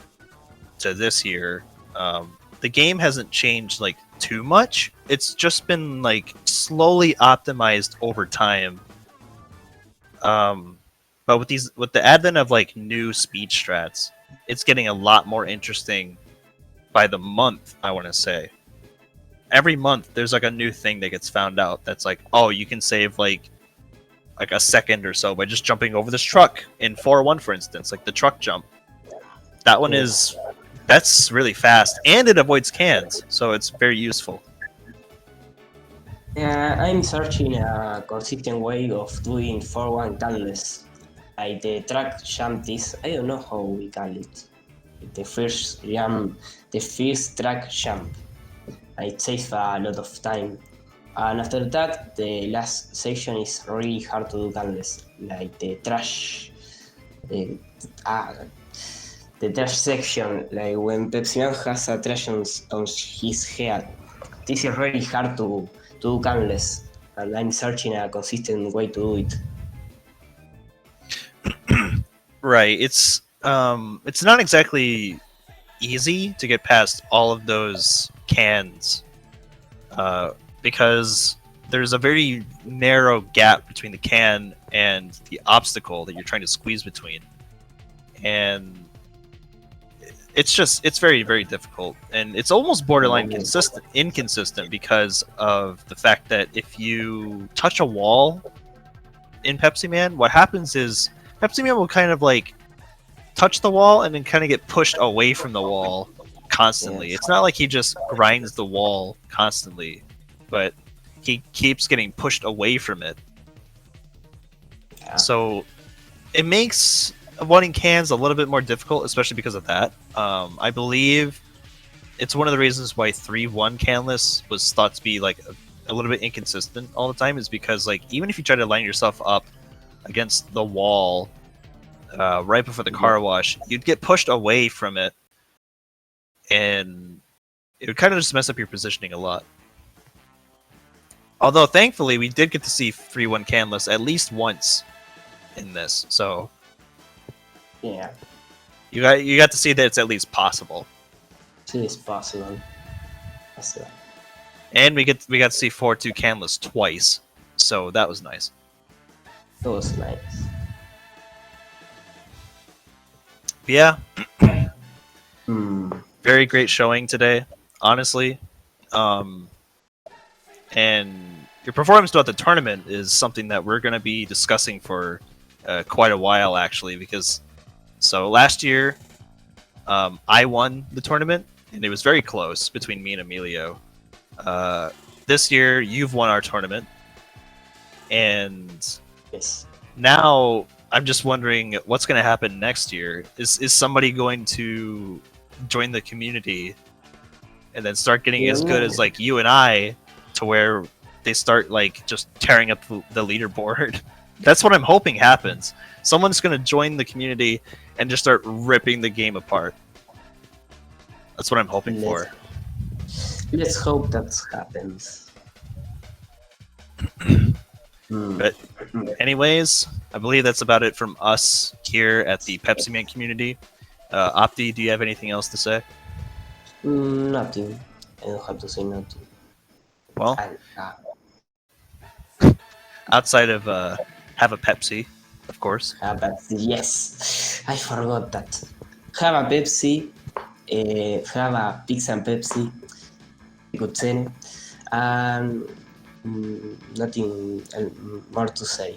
to this year, the game hasn't changed like too much. It's just been like slowly optimized over time. But with the advent of like new speed strats, it's getting a lot more interesting by the month, I want to say. Every month there's like a new thing that gets found out that's like, oh, you can save like a second or so by just jumping over this truck in 4-1, for instance, like the truck jump. That one that's really fast, and it avoids cans, so it's very useful. I'm searching a consistent way of doing 4-1 canless. Like the track jump this, I don't know how we call it. The first jump, the first track jump. It saves a lot of time. And after that, the last section is really hard to do canless. Like the trash, the trash section. Like when Pepsi Man has a trash on his head. This is really hard to do canless, and I'm searching a consistent way to do it. Right. It's not exactly easy to get past all of those cans, because there's a very narrow gap between the can and the obstacle that you're trying to squeeze between, and it's very, very difficult, and it's almost borderline inconsistent because of the fact that if you touch a wall in Pepsi Man, what happens is Pepsi Man will kind of like touch the wall and then kind of get pushed away from the wall constantly. Yes. It's not like he just grinds the wall constantly, but he keeps getting pushed away from it. Yeah. So it makes avoiding cans a little bit more difficult, especially because of that. I believe it's one of the reasons why 3-1 canless was thought to be like a little bit inconsistent all the time, is because like even if you try to line yourself up against the wall right before the car wash, you'd get pushed away from it, and it would kind of just mess up your positioning a lot. Although thankfully we did get to see 3-1 canless at least once in this, so Yeah, you got to see that it's at least possible. it is possible. Possible. And we got to see 4-2 canless twice, so that was nice. That was nice. But yeah, Hmm. very great showing today, honestly. And your performance throughout the tournament is something that we're going to be discussing for quite a while, actually, because so last year I won the tournament, and it was very close between me and Emilio. This year, you've won our tournament, and Yes. now I'm just wondering what's going to happen next year. Is somebody going to join the community and then start getting as good as like you and I, to where they start like just tearing up the leaderboard? That's what I'm hoping happens. Someone's going to join the community and just start ripping the game apart. That's what I'm hoping for. Let's hope that happens. But anyways, I believe that's about it from us here at the Pepsi Man community. Opti, do you have anything else to say? Nothing. I don't have to say nothing. Well, I, outside of have a Pepsi, of course. have a, yes, I forgot that. Have a Pepsi. Have a pizza and Pepsi. Good saying. And nothing more to say.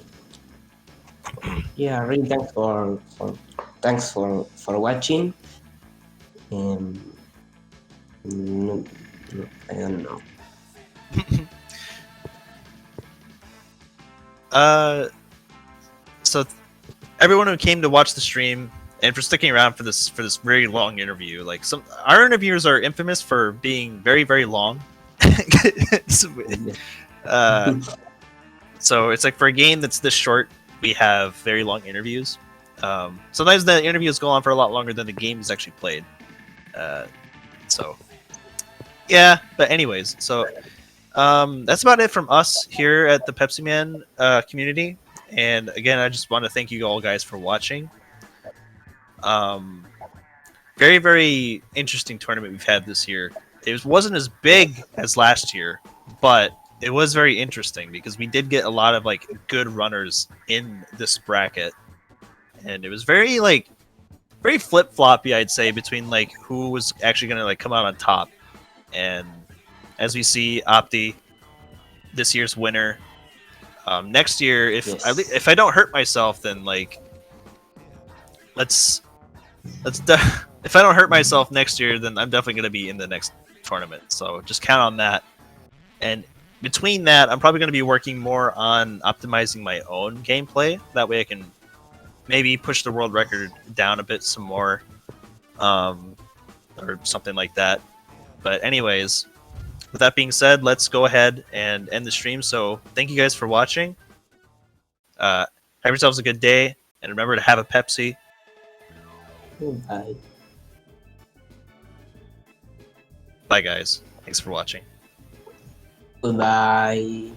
Yeah, really thanks for watching. I don't know. So everyone who came to watch the stream and for sticking around for this very long interview, like our interviews are infamous for being very very long. uh, so it's like for a game that's this short, we have very long interviews. Sometimes the interviews go on for a lot longer than the game is actually played. So yeah, but anyways, so that's about it from us here at the Pepsi Man community. And again, I just want to thank you all guys for watching. Very, very interesting tournament we've had this year. It wasn't as big as last year, but it was very interesting because we did get a lot of like good runners in this bracket, and it was very like very flip floppy, I'd say, between like who was actually gonna like come out on top. And as we see, Opti, this year's winner. Next year, Yes. if I don't hurt myself, then like let's if I don't hurt myself next year, then I'm definitely gonna be in the next tournament. So just count on that. And between that, I'm probably gonna be working more on optimizing my own gameplay. That way, I can maybe push the world record down a bit some more, or something like that. But anyways, with that being said, let's go ahead and end the stream. So thank you guys for watching. Have yourselves a good day, and remember to have a Pepsi. Bye. Bye, guys. Thanks for watching. Goodbye.